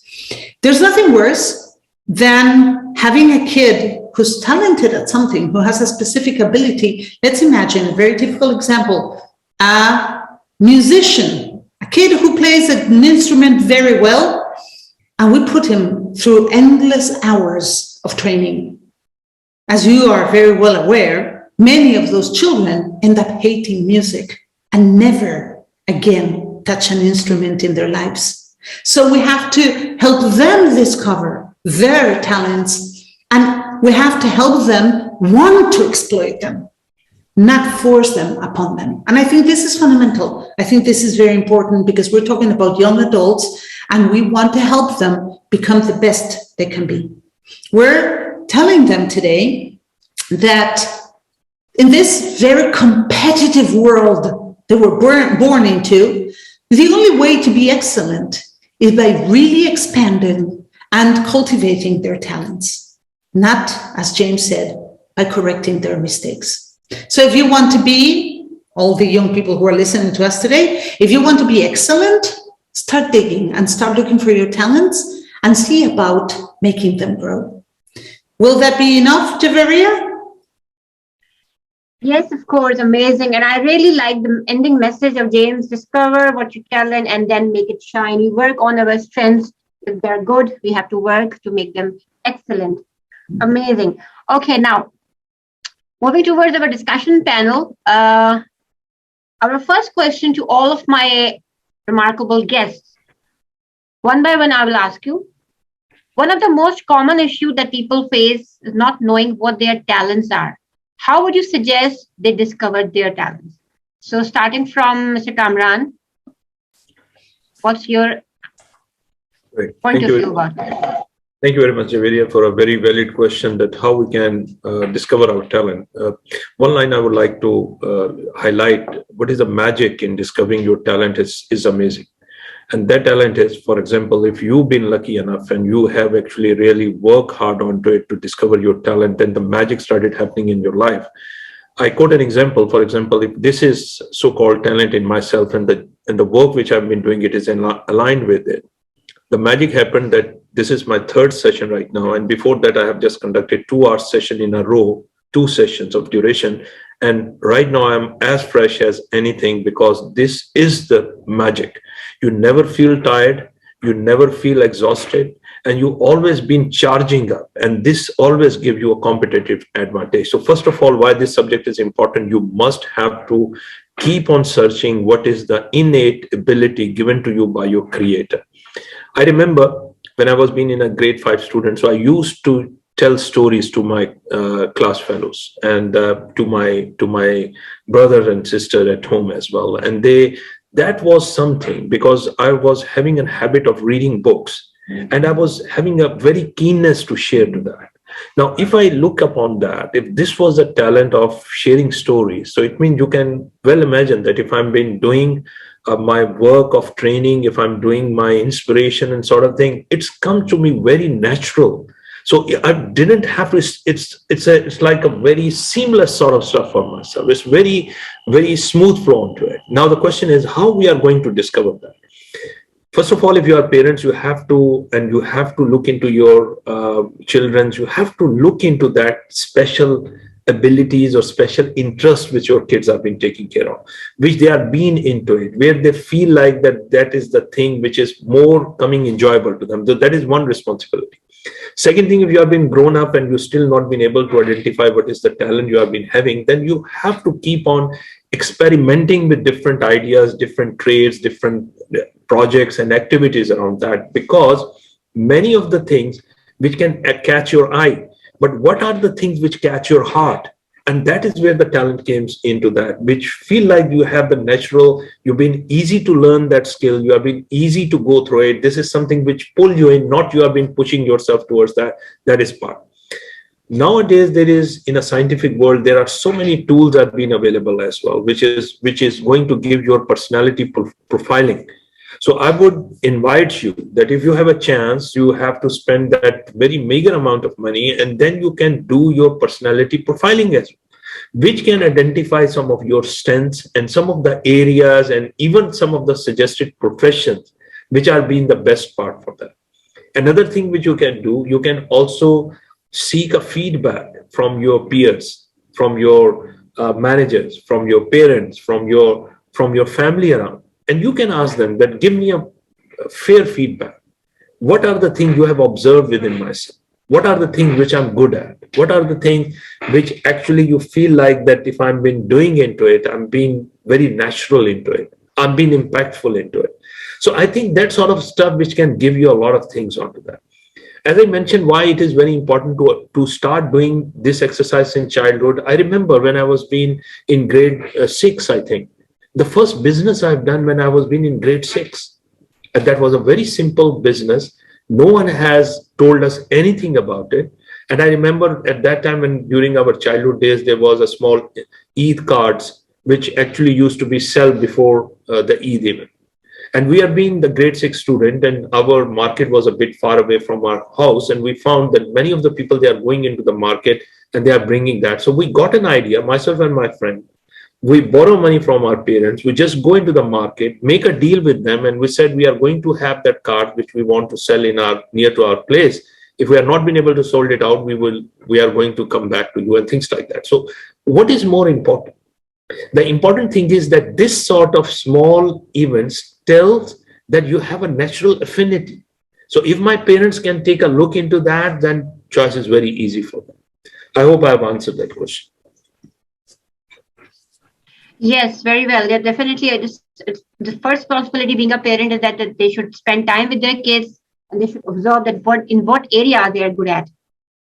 There's nothing worse than having a kid who's talented at something, who has a specific ability. Let's imagine a very typical example, a musician, a kid who plays an instrument very well, and we put him through endless hours of training. As you are very well aware, many of those children end up hating music and never again touch an instrument in their lives. So we have to help them discover their talents, and we have to help them want to exploit them, not force them upon them. And I think this is fundamental. I think this is very important because we're talking about young adults and we want to help them become the best they can be. We're telling them today that in this very competitive world that we're born into, the only way to be excellent is by really expanding and cultivating their talents, not, as James said, by correcting their mistakes. So if you want to be, all the young people who are listening to us today, if you want to be excellent, start digging and start looking for your talents and see about making them grow. Will that be enough, Javeria? Yes, of course, amazing. And I really like the ending message of James: discover what you talent and then make it shine. We work on our strengths. If they're good, we have to work to make them excellent. Amazing. Okay, now, moving towards our discussion panel. Our first question to all of my remarkable guests. One by one, I will ask you. One of the most common issues that people face is not knowing what their talents are. How would you suggest they discover their talents? So starting from Mr. Kamran, what's your point of view about that? Thank you very much, Javeria, for a very valid question that how we can discover our talent. One line I would like to highlight, what is the magic in discovering your talent is amazing. And that talent is, for example, if you've been lucky enough and you have actually really worked hard onto it to discover your talent, then the magic started happening in your life. I quote an example. For example, if this is so-called talent in myself and the work which I've been doing, it is aligned with it. The magic happened that this is my third session right now. And before that, I have just conducted 2-hour session in a row, 2 sessions of duration. And right now I'm as fresh as anything because this is the magic. You never feel tired, you never feel exhausted, and you always been charging up. And this always gives you a competitive advantage. So first of all, why this subject is important, you must have to keep on searching what is the innate ability given to you by your creator. I remember when I was being in a grade 5 student, so I used to tell stories to my class fellows and to my brother and sister at home as well. And that was something, because I was having a habit of reading books, and I was having a very keenness to share to that. Now, if I look upon that, if this was a talent of sharing stories, so it means you can well imagine that if I've been doing my work of training, if I'm doing my inspiration and sort of thing, it's come to me very natural. So I didn't have to, it's like a very seamless sort of stuff for myself. It's very, very smooth flow onto it. Now, the question is how we are going to discover that. First of all, if you are parents, you have to look into your children, you have to look into that special abilities or special interest which your kids have been taking care of, which they are being into it, where they feel like that is the thing which is more coming enjoyable to them. So that is one responsibility. Second thing, if you have been grown up and you still not been able to identify what is the talent you have been having, then you have to keep on experimenting with different ideas, different trades, different projects and activities around that, because many of the things which can catch your eye, but what are the things which catch your heart? And that is where the talent comes into that, which feel like you have the natural, you've been easy to learn that skill, you have been easy to go through it. This is something which pull you in, not you have been pushing yourself towards that. That is part. Nowadays, there is, in a scientific world, there are so many tools that have been available as well, which is going to give your personality profiling. So I would invite you that if you have a chance, you have to spend that very meager amount of money, and then you can do your personality profiling as well, which can identify some of your strengths and some of the areas and even some of the suggested professions which are being the best part for that. Another thing which you can do, you can also seek a feedback from your peers, from your managers, from your parents, from your family around. And you can ask them that, give me a fair feedback. What are the things you have observed within myself? What are the things which I'm good at? What are the things which actually you feel like that if I've been doing into it, I'm being very natural into it, I'm being impactful into it. So I think that sort of stuff which can give you a lot of things onto that. As I mentioned, why it is very important to start doing this exercise in childhood. I remember when I was being in grade 6, I think, the first business I've done when I was being in grade 6. And that was a very simple business. No one has told us anything about it. And I remember at that time, when during our childhood days, there was a small Eid cards, which actually used to be sold before the Eid event. And we are being the grade 6 student, and our market was a bit far away from our house. And we found that many of the people, they are going into the market and they are bringing that. So we got an idea, myself and my friend. We borrow money from our parents. We just go into the market, make a deal with them. And we said, we are going to have that card, which we want to sell near to our place. If we are not been able to sold it out, we are going to come back to you and things like that. So what is more important? The important thing is that this sort of small events tells that you have a natural affinity. So if my parents can take a look into that, then choice is very easy for them. I hope I have answered that question. Yes, very well. Yeah, definitely. It's the first responsibility being a parent is that they should spend time with their kids, and they should observe that in what area they are good at,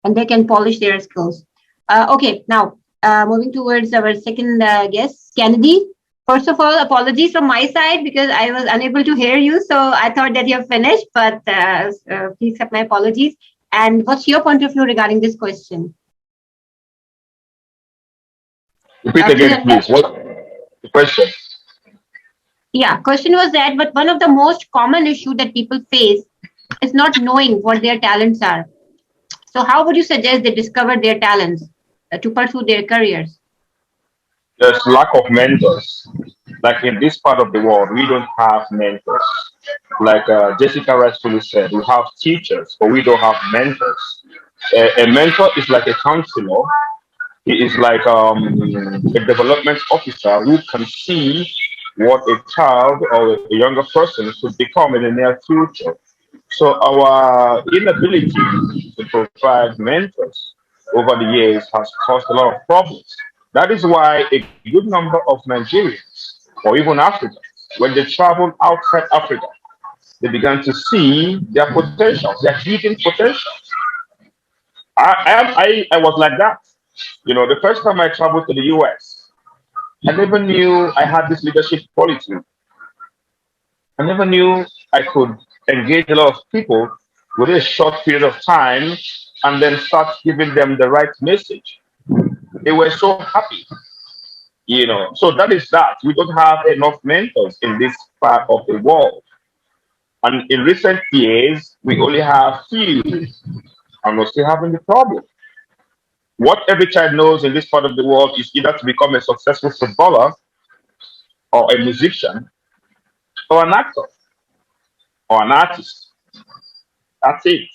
and they can polish their skills. Okay, now moving towards our second guest, Kennedy. First of all, apologies from my side because I was unable to hear you, so I thought that you have finished, but please accept my apologies. And what's your point of view regarding this question? Repeat again, please. What the question? Yeah, question was that, but one of the most common issue that people face is not knowing what their talents are. So how would you suggest they discover their talents to pursue their careers? There's lack of mentors. Like in this part of the world, we don't have mentors. Like Jessica rightfully said, we have teachers, but we don't have mentors. A mentor is like a counselor. He is like a development officer who can see what a child or a younger person should become in the near future. So our inability to provide mentors over the years has caused a lot of problems. That is why a good number of Nigerians or even Africans, when they travel outside Africa, they began to see their potential, their hidden potential. I was like that. You know, the first time I traveled to the US, I never knew I had this leadership quality. I never knew I could engage a lot of people within a short period of time and then start giving them the right message. They were so happy, you know. So that is that. We don't have enough mentors in this part of the world. And in recent years, we only have few, and we're still having the problem. What every child knows in this part of the world is either to become a successful footballer or a musician or an actor or an artist. That's it.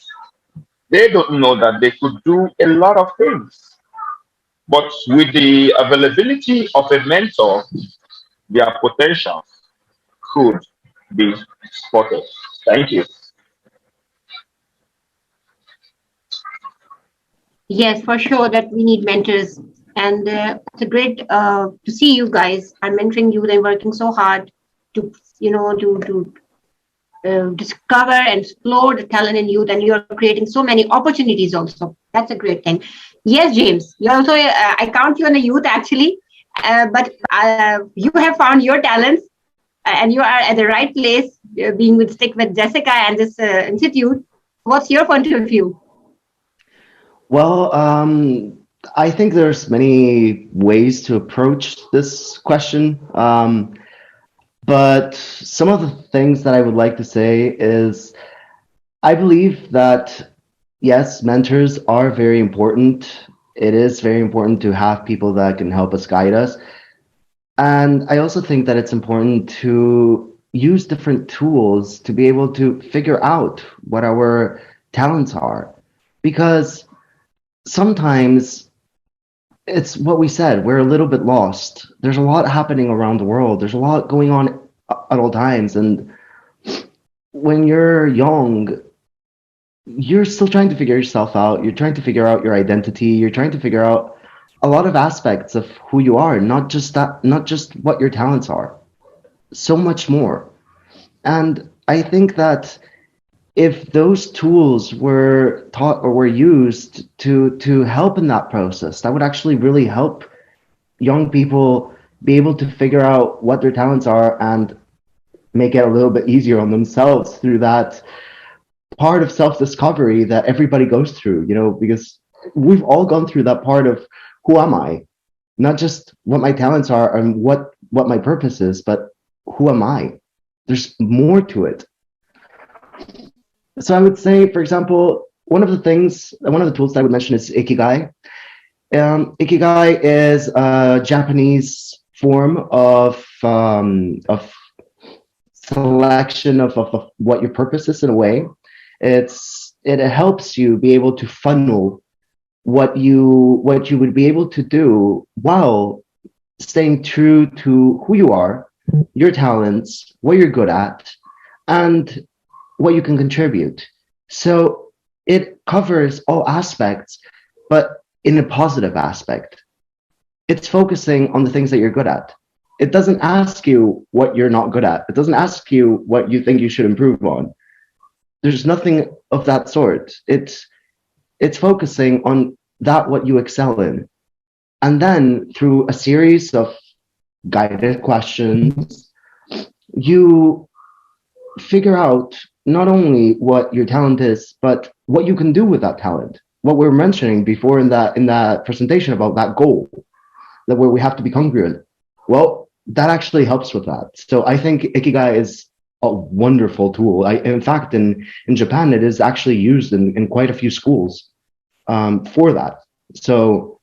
They don't know that they could do a lot of things. But with the availability of a mentor, their potential could be spotted. Thank you. Yes, for sure that we need mentors. And it's a great to see you guys are mentoring you. They're working so hard to, discover and explore the talent in youth, and you're creating so many opportunities also. That's a great thing. Yes, James, you also, I count you in the youth actually, but you have found your talents and you are at the right place, being with stick with Jessica and this institute. What's your point of view? Well, I think there's many ways to approach this question. But some of the things that I would like to say is I believe that, yes, mentors are very important. It is very important to have people that can help us guide us. And I also think that it's important to use different tools to be able to figure out what our talents are. Because sometimes it's what we said, we're a little bit lost. There's a lot happening around the world. There's a lot going on at all times. And when you're young, you're still trying to figure yourself out. You're trying to figure out your identity. You're trying to figure out a lot of aspects of who you are, not just what your talents are, so much more. And I think that if those tools were taught or were used to help in that process, that would actually really help young people be able to figure out what their talents are and make it a little bit easier on themselves through that part of self-discovery that everybody goes through, because we've all gone through that part of who am I? Not just what my talents are and what my purpose is, but who am I? There's more to it. So I would say, for example, one of the tools that I would mention is Ikigai. Ikigai is a Japanese form of selection of what your purpose is in a way. It helps you be able to funnel what you would be able to do while staying true to who you are, your talents, what you're good at, and what you can contribute. So it covers all aspects, but in a positive aspect. It's focusing on the things that you're good at. It doesn't ask you what you're not good at. It doesn't ask you what you think you should improve on. There's nothing of that sort. It's focusing on that what you excel in. And then through a series of guided questions, you figure out not only what your talent is, but what you can do with that talent. What we were mentioning before in that presentation about that goal, that where we have to be congruent. Well, that actually helps with that. So I think Ikigai is a wonderful tool. In fact, in Japan, it is actually used in quite a few schools for that. So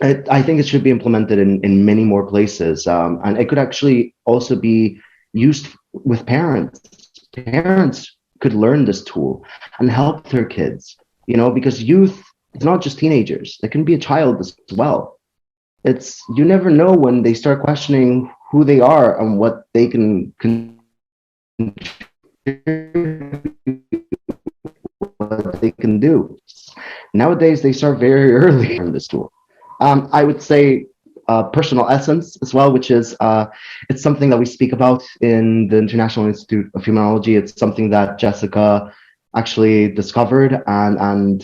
I think it should be implemented in many more places. And it could actually also be used with parents. Parents could learn this tool and help their kids, because youth, it's not just teenagers. It can be a child as well. You never know when they start questioning who they are and what they can what they can do. Nowadays, they start very early in this tool. I would say personal essence as well, which is it's something that we speak about in the International Institute of Humanology. It's something that Jessica actually discovered and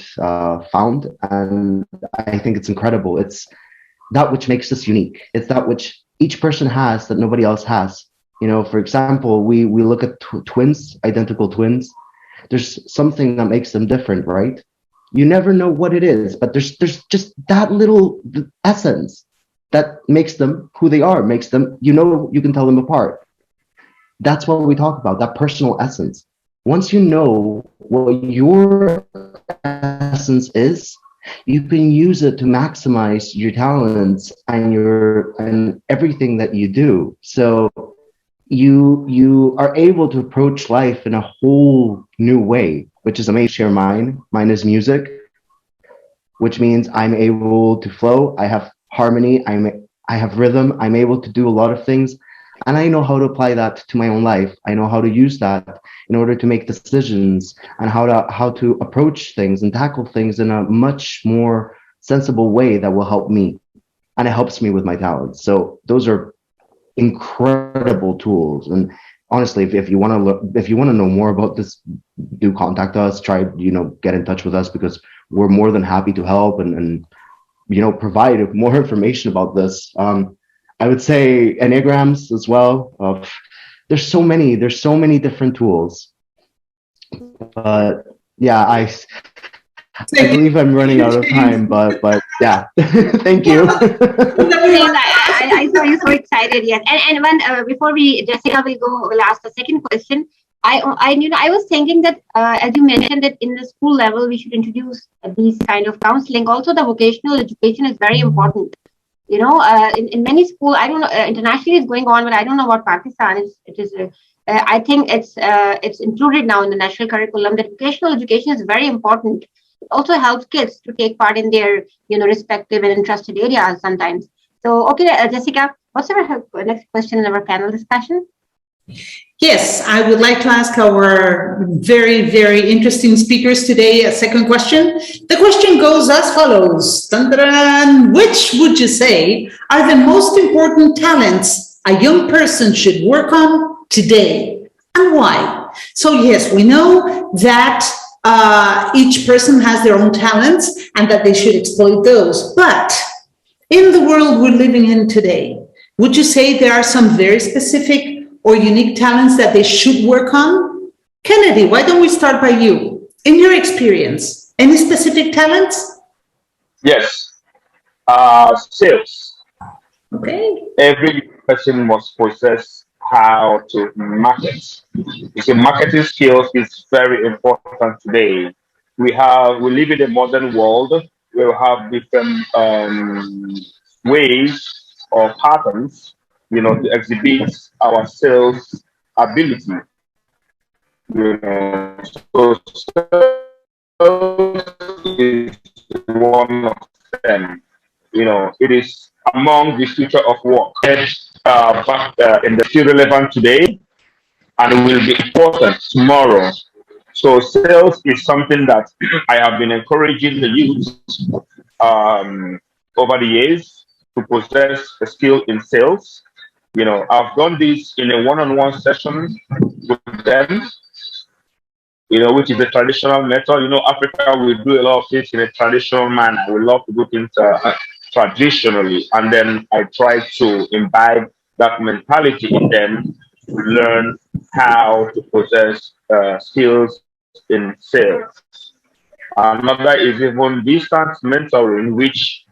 found, and I think it's incredible. It's that which makes us unique. It's that which each person has that nobody else has. You know, for example, we look at twins, identical twins. There's something that makes them different, right? You never know what it is, but there's just that little essence that makes them who they are, makes them, you know, you can tell them apart. That's what we talk about, that personal essence. Once you know what your essence is, you can use it to maximize your talents and everything that you do. So you are able to approach life in a whole new way, which is amazing. Share mine. Mine is music, which means I'm able to flow. I have harmony. I have rhythm. I'm able to do a lot of things, and I know how to apply that to my own life. I know how to use that in order to make decisions and how to approach things and tackle things in a much more sensible way that will help me, and it helps me with my talents. So those are incredible tools. And honestly, if you want to know more about this, do contact us. Try, you know, get in touch with us, because we're more than happy to help and you know, provide more information about this. I would say enneagrams as well. There's so many different tools. But yeah, I believe I'm running out of time, but yeah, thank you. I saw you so excited. Yes, and when before Jessica will ask the second question. I was thinking that as you mentioned that in the school level we should introduce these kind of counseling. Also, the vocational education is very important. You know, in many schools, I don't know, internationally it's going on, but I don't know about Pakistan. I think it's included now in the national curriculum that vocational education is very important. It also helps kids to take part in their, you know, respective and interested areas sometimes. So, okay, Jessica, what's our next question in our panel discussion? Yes, I would like to ask our very, very interesting speakers today a second question. The question goes as follows. Dun, dun, dun. Which would you say are the most important talents a young person should work on today, and why? So yes, we know that each person has their own talents and that they should exploit those. But in the world we're living in today, would you say there are some very specific or unique talents that they should work on? Kennedy, why don't we start by you? In your experience, any specific talents? Yes. Sales. Okay. Every person must possess how to market. You see, marketing skills is very important today. We live in a modern world. We have different ways or patterns, you know, to exhibit our sales ability. You know, so sales is one of them. You know, it is among the future of work. In the still relevant today, and it will be important tomorrow. So sales is something that I have been encouraging the youth over the years to possess a skill in sales. You know, I've done this in a one-on-one session with them, you know, which is a traditional method. You know, Africa, we do a lot of things in a traditional manner. We love to do things traditionally. And then I try to imbibe that mentality in them to learn how to possess skills in sales. Another is even distance mentoring, which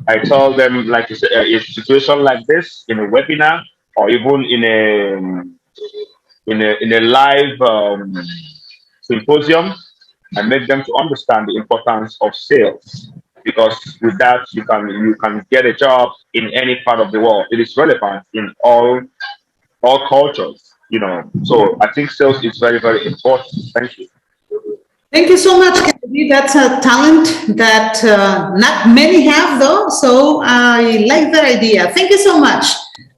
I tell them, like a situation like this in a webinar or even in a live symposium, I make them to understand the importance of sales, because with that you can get a job in any part of the world. It is relevant in all cultures, you know. So I think sales is very, very important. Thank you. Thank you so much, Kennedy. That's a talent that not many have, though. So I like that idea. Thank you so much.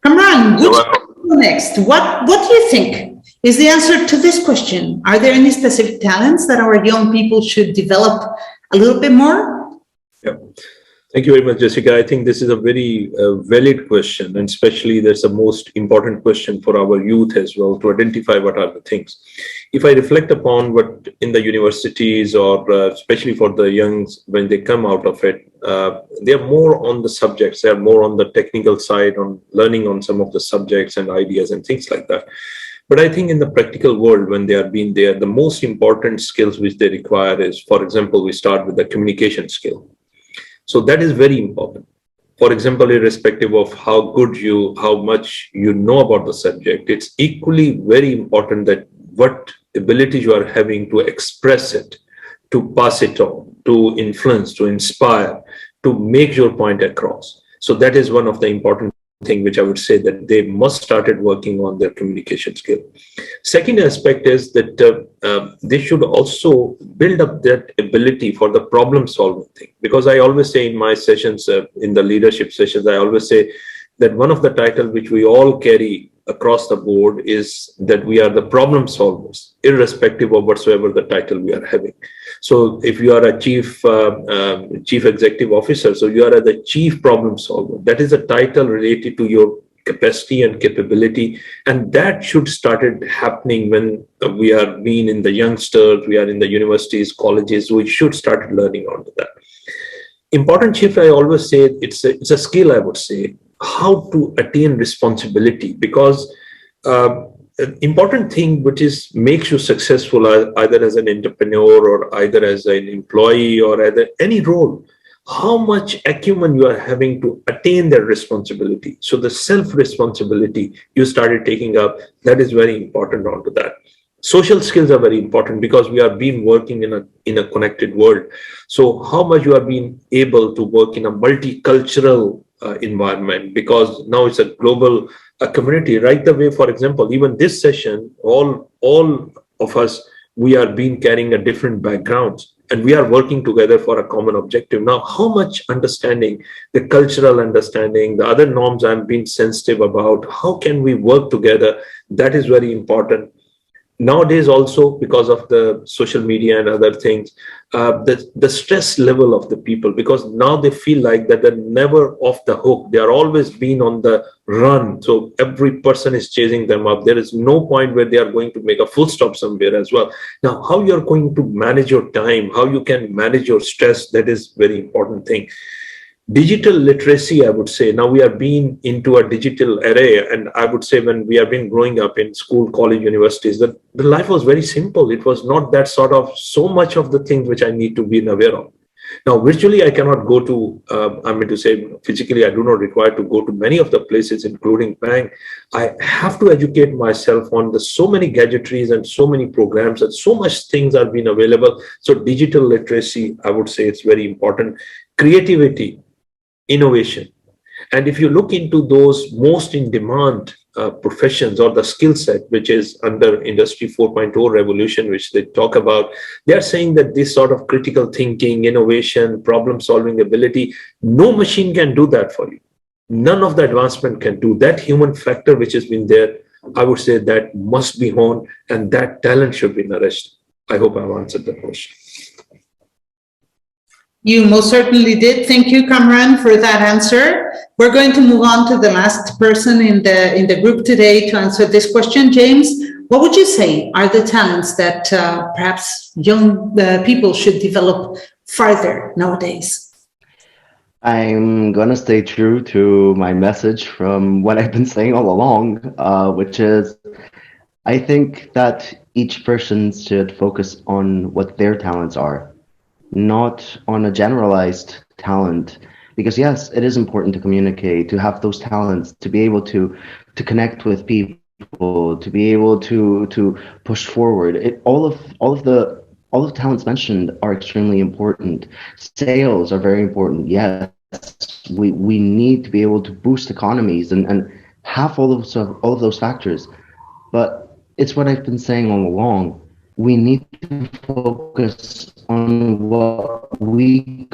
Kamran, which next? What do you think is the answer to this question? Are there any specific talents that our young people should develop a little bit more? Yeah. Thank you very much, Jessica. I think this is a very valid question, and especially that's the most important question for our youth as well, to identify what are the things. If I reflect upon what in the universities, or especially for the youngs, when they come out of it, they're more on the subjects, they're more on the technical side, on learning on some of the subjects and ideas and things like that. But I think in the practical world, when they are being there, the most important skills which they require is, for example, we start with the communication skill. So that is very important. For example, irrespective of how much you know about the subject, it's equally very important that what abilities you are having to express it, to pass it on, to influence, to inspire, to make your point across. So that is one of the important thing which I would say that they must started working on their communication skill. Second aspect is that they should also build up that ability for the problem solving thing, because I always say in my sessions, in the leadership sessions, I always say that one of the titles which we all carry across the board is that we are the problem solvers, irrespective of whatsoever the title we are having. So if you are a chief executive officer, so you are the chief problem solver. That is a title related to your capacity and capability, and that should started happening when we are being in the youngsters, we are in the universities, colleges. We should start learning onto that. Important shift, I always say it's a skill. I would say how to attain responsibility, because important thing which is makes you successful either as an entrepreneur or either as an employee or either any role, how much acumen you are having to attain that responsibility. So the self-responsibility you started taking up, that is very important onto that. Social skills are very important because we are being working in a connected world. So how much you are being able to work in a multicultural environment, because now it's a global community. Right the way, for example, even this session, all of us, we are being carrying a different backgrounds, and we are working together for a common objective. Now, how much understanding, the cultural understanding, the other norms I'm being sensitive about, how can we work together? That is very important. Nowadays also, because of the social media and other things, the stress level of the people, because now they feel like that they're never off the hook. They are always being on the run. So every person is chasing them up. There is no point where they are going to make a full stop somewhere as well. Now, how you're going to manage your time, how you can manage your stress, that is very important thing. Digital literacy, I would say, now we are being into a digital era, and I would say when we have been growing up in school, college, universities, that the life was very simple. It was not that sort of so much of the things which I need to be aware of. Now, virtually, I cannot go to, I mean to say, physically, I do not require to go to many of the places, including bank. I have to educate myself on the so many gadgetries and so many programs and so much things are being available. So digital literacy, I would say it's very important. Creativity, innovation. And if you look into those most in demand professions or the skill set, which is under Industry 4.0 revolution, which they talk about, they're saying that this sort of critical thinking, innovation, problem solving ability, no machine can do that for you. None of the advancement can do that. Human factor which has been there, I would say that must be honed, and that talent should be nourished. I hope I've answered the question. You most certainly did. Thank you, Kamran, for that answer. We're going to move on to the last person in the group today to answer this question. James, what would you say are the talents that perhaps young people should develop further nowadays? I'm going to stay true to my message from what I've been saying all along, which is I think that each person should focus on what their talents are, not on a generalized talent, because yes, it is important to communicate, to have those talents, to be able to connect with people, to be able to push forward. All of the talents mentioned are extremely important. Sales are very important. Yes, we need to be able to boost economies and have all of those factors. But it's what I've been saying all along. We need to focus on what we're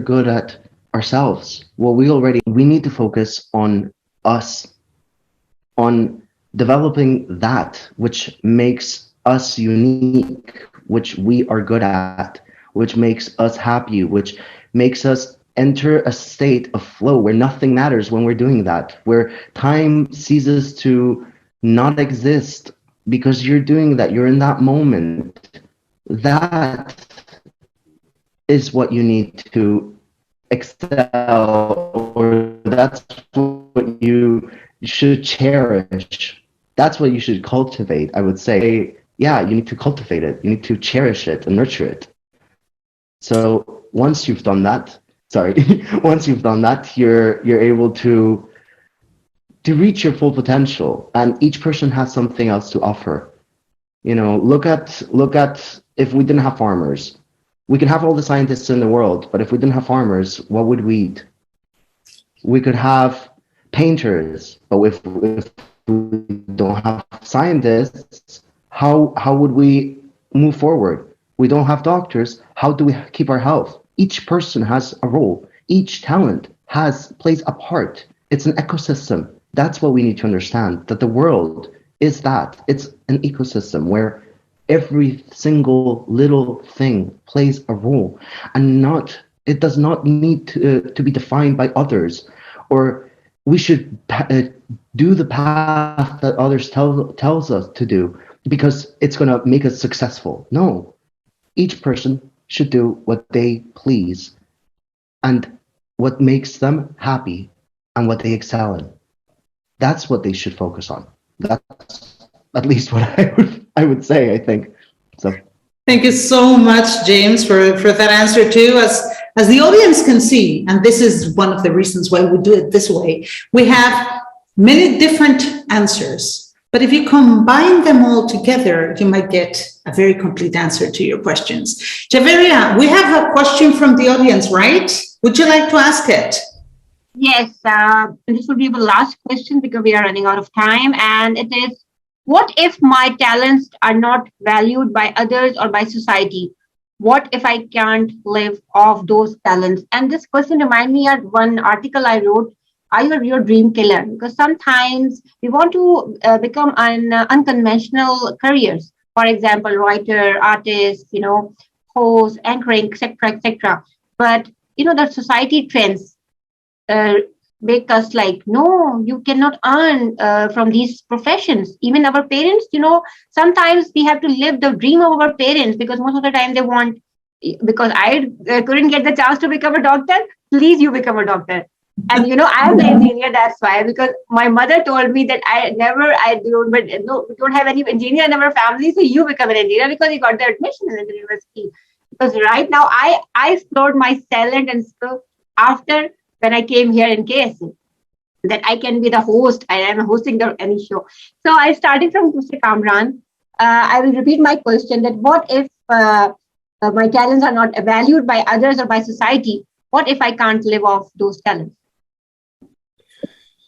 good at ourselves. We need to focus on us, on developing that which makes us unique, which we are good at, which makes us happy, which makes us enter a state of flow where nothing matters when we're doing that, where time ceases to not exist because you're doing that, you're in that moment. That is what you need to excel, or that's what you should cherish. That's what you should cultivate, I would say. Yeah, you need to cultivate it. You need to cherish it and nurture it. So once you've done that, once you've done that, you're able to reach your full potential, and each person has something else to offer. You know, look at if we didn't have farmers, we could have all the scientists in the world, but if we didn't have farmers, what would we eat? We could have painters, but if we don't have scientists, how would we move forward? We don't have doctors. How do we keep our health? Each person has a role. Each talent plays a part. It's an ecosystem. That's what we need to understand, that the world is that. It's an ecosystem where every single little thing plays a role, and it does not need to be defined by others, or we should do the path that others tells us to do because it's going to make us successful. No, each person should do what they please and what makes them happy and what they excel in. That's what they should focus on. That's at least what I would say, I think. So thank you so much, James, for that answer too. As the audience can see, and this is one of the reasons why we do it this way, we have many different answers, but if you combine them all together, you might get a very complete answer to your questions. Javeria, we have a question from the audience, right? Would you like to ask it? Yes, this will be the last question because we are running out of time, and it is, what if my talents are not valued by others or by society? What if I can't live off those talents? And this question reminds me of one article I wrote, Are You Your Dream Killer? Because sometimes we want to become an unconventional careers. For example, writer, artist, host, anchoring, etc., etc. But, the society trends make us like, no, you cannot earn from these professions. Even our parents, sometimes we have to live the dream of our parents, because most of the time they want, because I couldn't get the chance to become a doctor, please you become a doctor. And I am the engineer, that's why, because my mother told me that we don't have any engineer in our family, so you become an engineer because you got the admission in the university. Because right now I explored my talent and skill after when I came here in KSA, that I can be the host. I am hosting any show. So I started from Kamran. I will repeat my question, that what if my talents are not valued by others or by society? What if I can't live off those talents?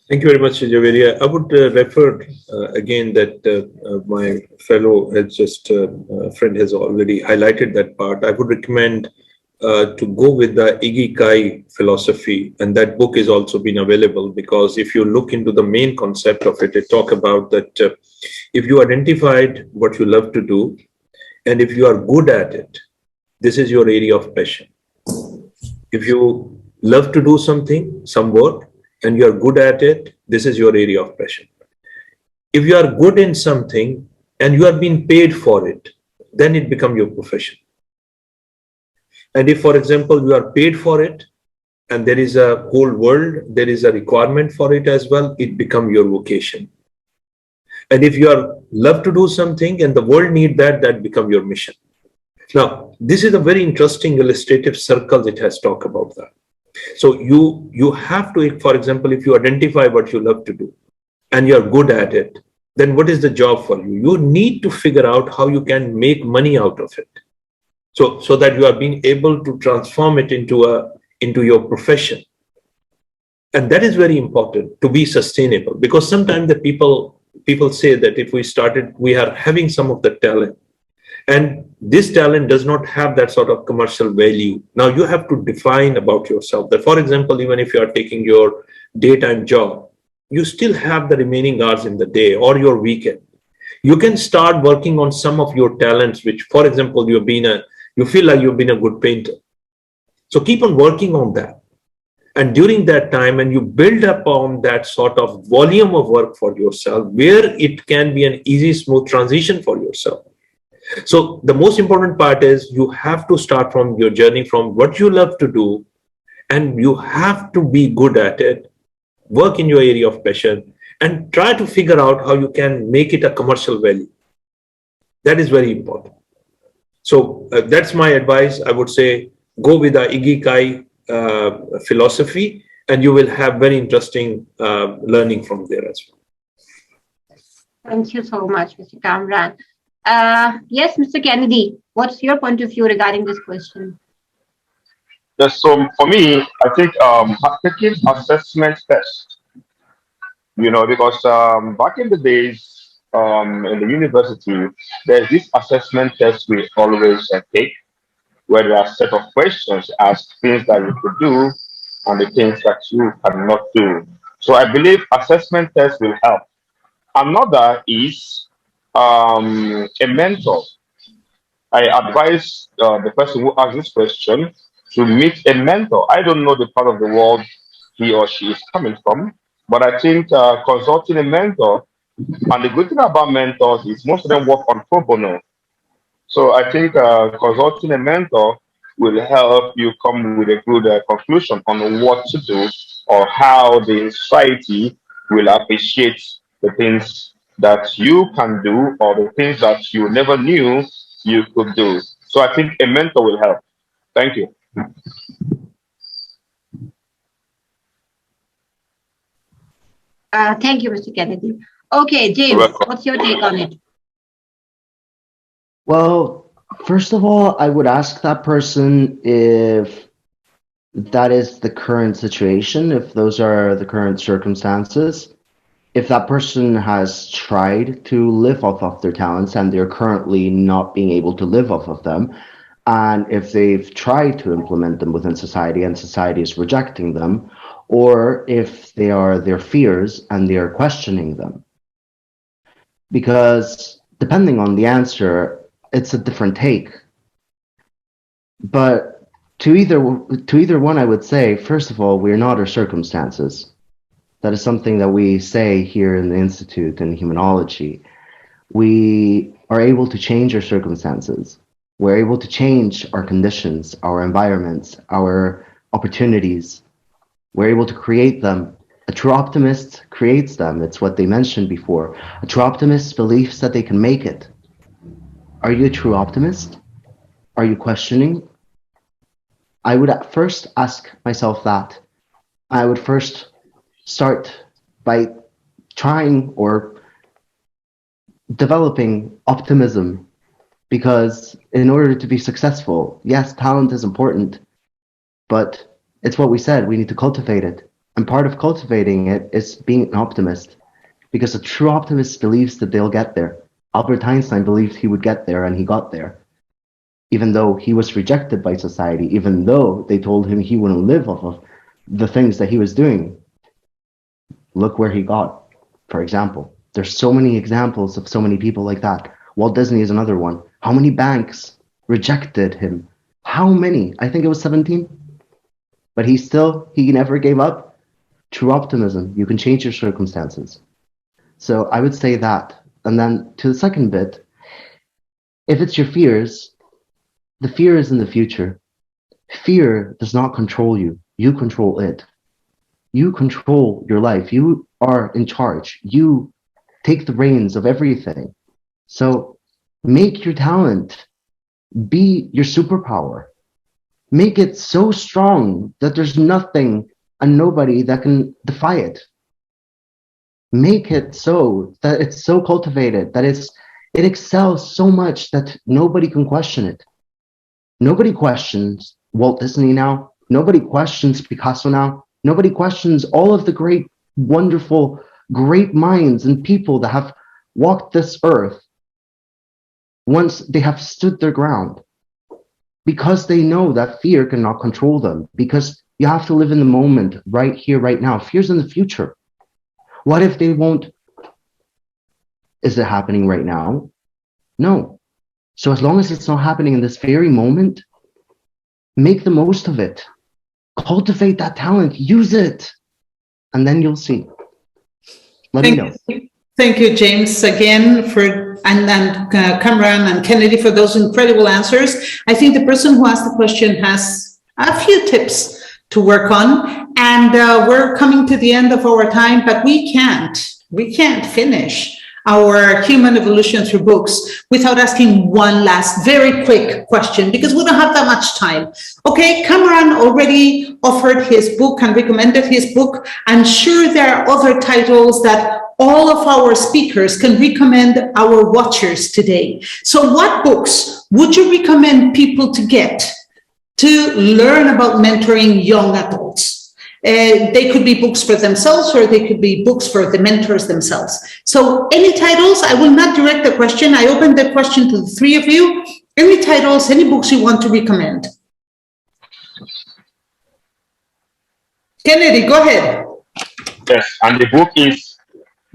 Thank you very much, Javeria. I would refer again that my fellow friend has already highlighted that part. I would recommend to go with the Iggy Kai Philosophy, and that book is also been available, because if you look into the main concept of it, it talk about that if you identified what you love to do, and if you are good at it, this is your area of passion. If you love to do something, some work, and you are good at it, this is your area of passion. If you are good in something and you are being paid for it, then it becomes your profession. And if, for example, you are paid for it and there is a whole world, there is a requirement for it as well, it becomes your vocation. And if you are love to do something and the world need that, that becomes your mission. Now, this is a very interesting illustrative circle it has talked about that. So you have to, for example, if you identify what you love to do and you're good at it, then what is the job for you? You need to figure out how you can make money out of it. So that you are being able to transform it into your profession. And that is very important to be sustainable, because sometimes the people say that if we are having some of the talent, and this talent does not have that sort of commercial value. Now you have to define about yourself that, for example, even if you are taking your daytime job, you still have the remaining hours in the day or your weekend. You can start working on some of your talents, which, for example, you feel like you've been a good painter. So keep on working on that. And during that time, and you build upon that sort of volume of work for yourself, where it can be an easy, smooth transition for yourself. So the most important part is you have to start from your journey from what you love to do, and you have to be good at it, work in your area of passion, and try to figure out how you can make it a commercial value. That is very important. So that's my advice. I would say go with the Iggy Kai philosophy, and you will have very interesting learning from there as well. Thank you so much, Mr. Kamran. Yes, Mr. Kennedy, what's your point of view regarding this question? Yes, so for me, I think taking assessment test, because back in the days in the university, there's this assessment test we always take, where there are a set of questions as things that you could do and the things that you cannot do. So I believe assessment tests will help. Another is a mentor. I advise the person who asks this question to meet a mentor. I don't know the part of the world he or she is coming from, but I think consulting a mentor, and the good thing about mentors is most of them work on pro bono. So I think consulting a mentor will help you come with a good conclusion on what to do or how the society will appreciate the things that you can do or the things that you never knew you could do. So I think a mentor will help. Thank you. Thank you, Mr. Kennedy. Okay, James, what's your take on it? Well, first of all, I would ask that person if that is the current situation, if those are the current circumstances, if that person has tried to live off of their talents and they're currently not being able to live off of them, and if they've tried to implement them within society and society is rejecting them, or if they are their fears and they are questioning them. Because depending on the answer, it's a different take. But to either one, I would say, first of all, we're not our circumstances. That is something that we say here in the Institute in Humanology. We are able to change our circumstances. We're able to change our conditions, our environments, our opportunities. We're able to create them. A true optimist creates them. It's what they mentioned before. A true optimist believes that they can make it. Are you a true optimist? Are you questioning? I would first ask myself that. I would first start by trying or developing optimism, because in order to be successful, yes, talent is important, but it's what we said, we need to cultivate it. And part of cultivating it is being an optimist, because a true optimist believes that they'll get there. Albert Einstein believed he would get there, and he got there. Even though he was rejected by society, even though they told him he wouldn't live off of the things that he was doing. Look where he got, for example. There's so many examples of so many people like that. Walt Disney is another one. How many banks rejected him? How many? I think it was 17. But he never gave up. True optimism. You can change your circumstances. So I would say that. And then to the second bit, if it's your fears, the fear is in the future. Fear does not control you. You control it. You control your life. You are in charge. You take the reins of everything. So make your talent be your superpower. Make it so strong that there's nothing and nobody that can defy it. Make it so that it's so cultivated, that it excels so much that nobody can question it. Nobody questions Walt Disney now. Nobody questions Picasso now. Nobody questions all of the great, wonderful, great minds and people that have walked this earth once they have stood their ground, because they know that fear cannot control them, because you have to live in the moment, right here, right now. Fear's in the future. What if they won't? Is it happening right now? No. So as long as it's not happening in this very moment, make the most of it. cultivate that talent, use it, and then you'll see. Let me know. Thank you, James, again, and Kamran and Kennedy for those incredible answers. I think the person who asked the question has a few tips to work on, and we're coming to the end of our time, but we can't finish our human evolution through books without asking one last very quick question, because we don't have that much time. Okay, Kamran already offered his book and recommended his book. I'm sure there are other titles that all of our speakers can recommend our watchers today. So what books would you recommend people to get to learn about mentoring young adults? They could be books for themselves, or they could be books for the mentors themselves. So any titles? I will not direct the question. I open the question to the three of you. Any titles, any books you want to recommend? Kennedy, go ahead. Yes, and the book is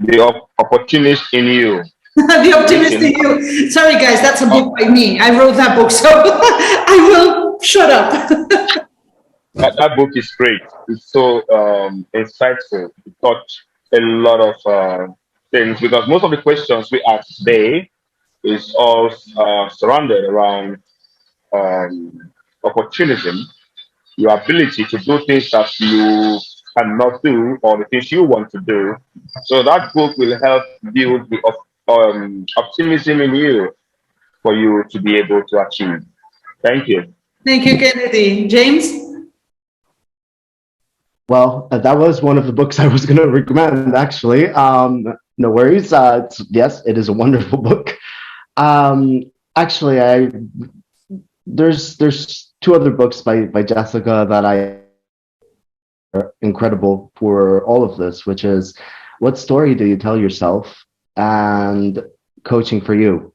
The Opportunist in You. The Optimist in You. Sorry, guys, that's a book by me. I wrote that book, so I will shut up. That book is great. It's so insightful. It touched a lot of things, because most of the questions we ask today is all surrounded around opportunism, your ability to do things that you cannot do, or the things you want to do. So that book will help build the optimism in you for you to be able to achieve. Thank you. Thank you, Kennedy. James? Well, that was one of the books I was going to recommend, actually. No worries. Yes, it is a wonderful book. Actually, there's two other books by Jessica that are incredible for all of this, which is What Story Do You Tell Yourself and Coaching for You.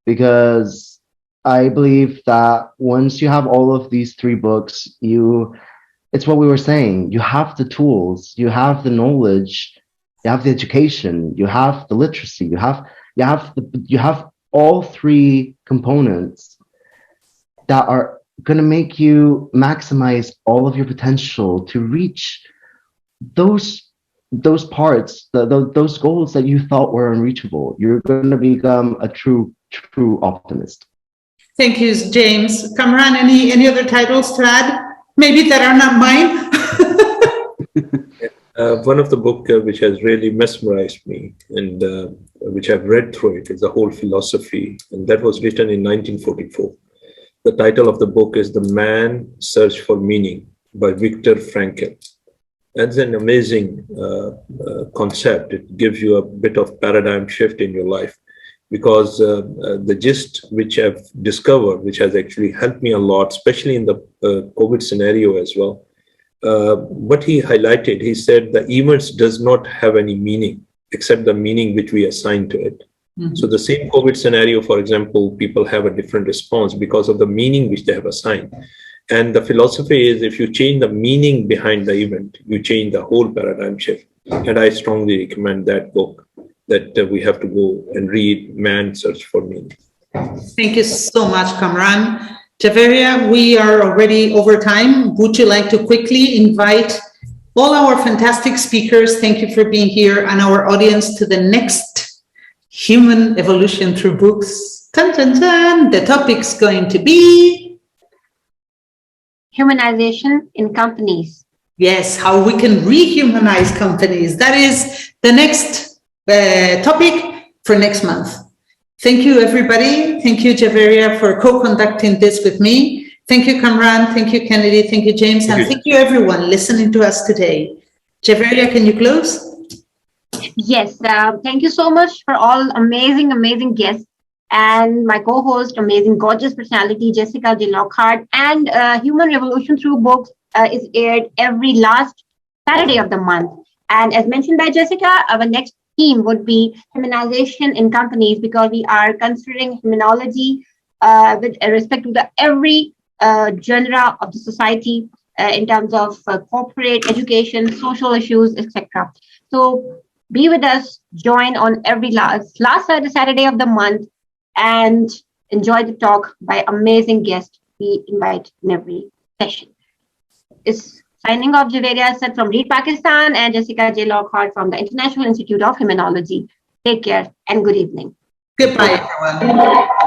Because I believe that once you have all of these three books, it's what we were saying. You have the tools, you have the knowledge, you have the education, you have the literacy, you have all three components that are going to make you maximize all of your potential to reach those parts, those goals that you thought were unreachable. You're going to become a true optimist. Thank you, James. Kamran, any other titles to add? Maybe that are not mine. One of the book which has really mesmerized me and which I've read through it is The Whole Philosophy, and that was written in 1944. The title of the book is The Man's Search for Meaning by Viktor Frankl. That's an amazing concept. It gives you a bit of paradigm shift in your life, because the gist which I've discovered, which has actually helped me a lot, especially in the COVID scenario as well, what he highlighted, he said the events does not have any meaning except the meaning which we assign to it. Mm-hmm. So the same COVID scenario, for example, people have a different response because of the meaning which they have assigned. And the philosophy is, if you change the meaning behind the event, you change the whole paradigm shift. And I strongly recommend that book, that we have to go and read, Man's Search for Meaning. Thank you so much, Kamran. Javeria, we are already over time. Would you like to quickly invite all our fantastic speakers, thank you for being here, and our audience to the next Human Evolution Through Books? Dun, dun, dun. The topic's going to be humanization in companies. Yes, how we can rehumanize companies. That is the next topic for next month. Thank you, everybody. Thank you, Javeria, for co-conducting this with me. Thank you, Kamran. Thank you, Kennedy. Thank you, James. And thank you, everyone, listening to us today. Javeria, can you close? Yes. Thank you so much for all amazing, amazing guests. And my co-host, amazing, gorgeous personality, Jessica de Lockhart. And Human Revolution Through Books is aired every last Saturday of the month. And as mentioned by Jessica, our next theme would be humanization in companies, because we are considering humanology with respect to every genre of the society in terms of corporate, education, social issues, etc. So be with us, join on every last Saturday of the month, and enjoy the talk by amazing guests we invite in every session. Is signing off. Javeria Asad from Read Pakistan and Jessica J. Lockhart from the International Institute of Humanology. Take care and good evening. Goodbye, everyone.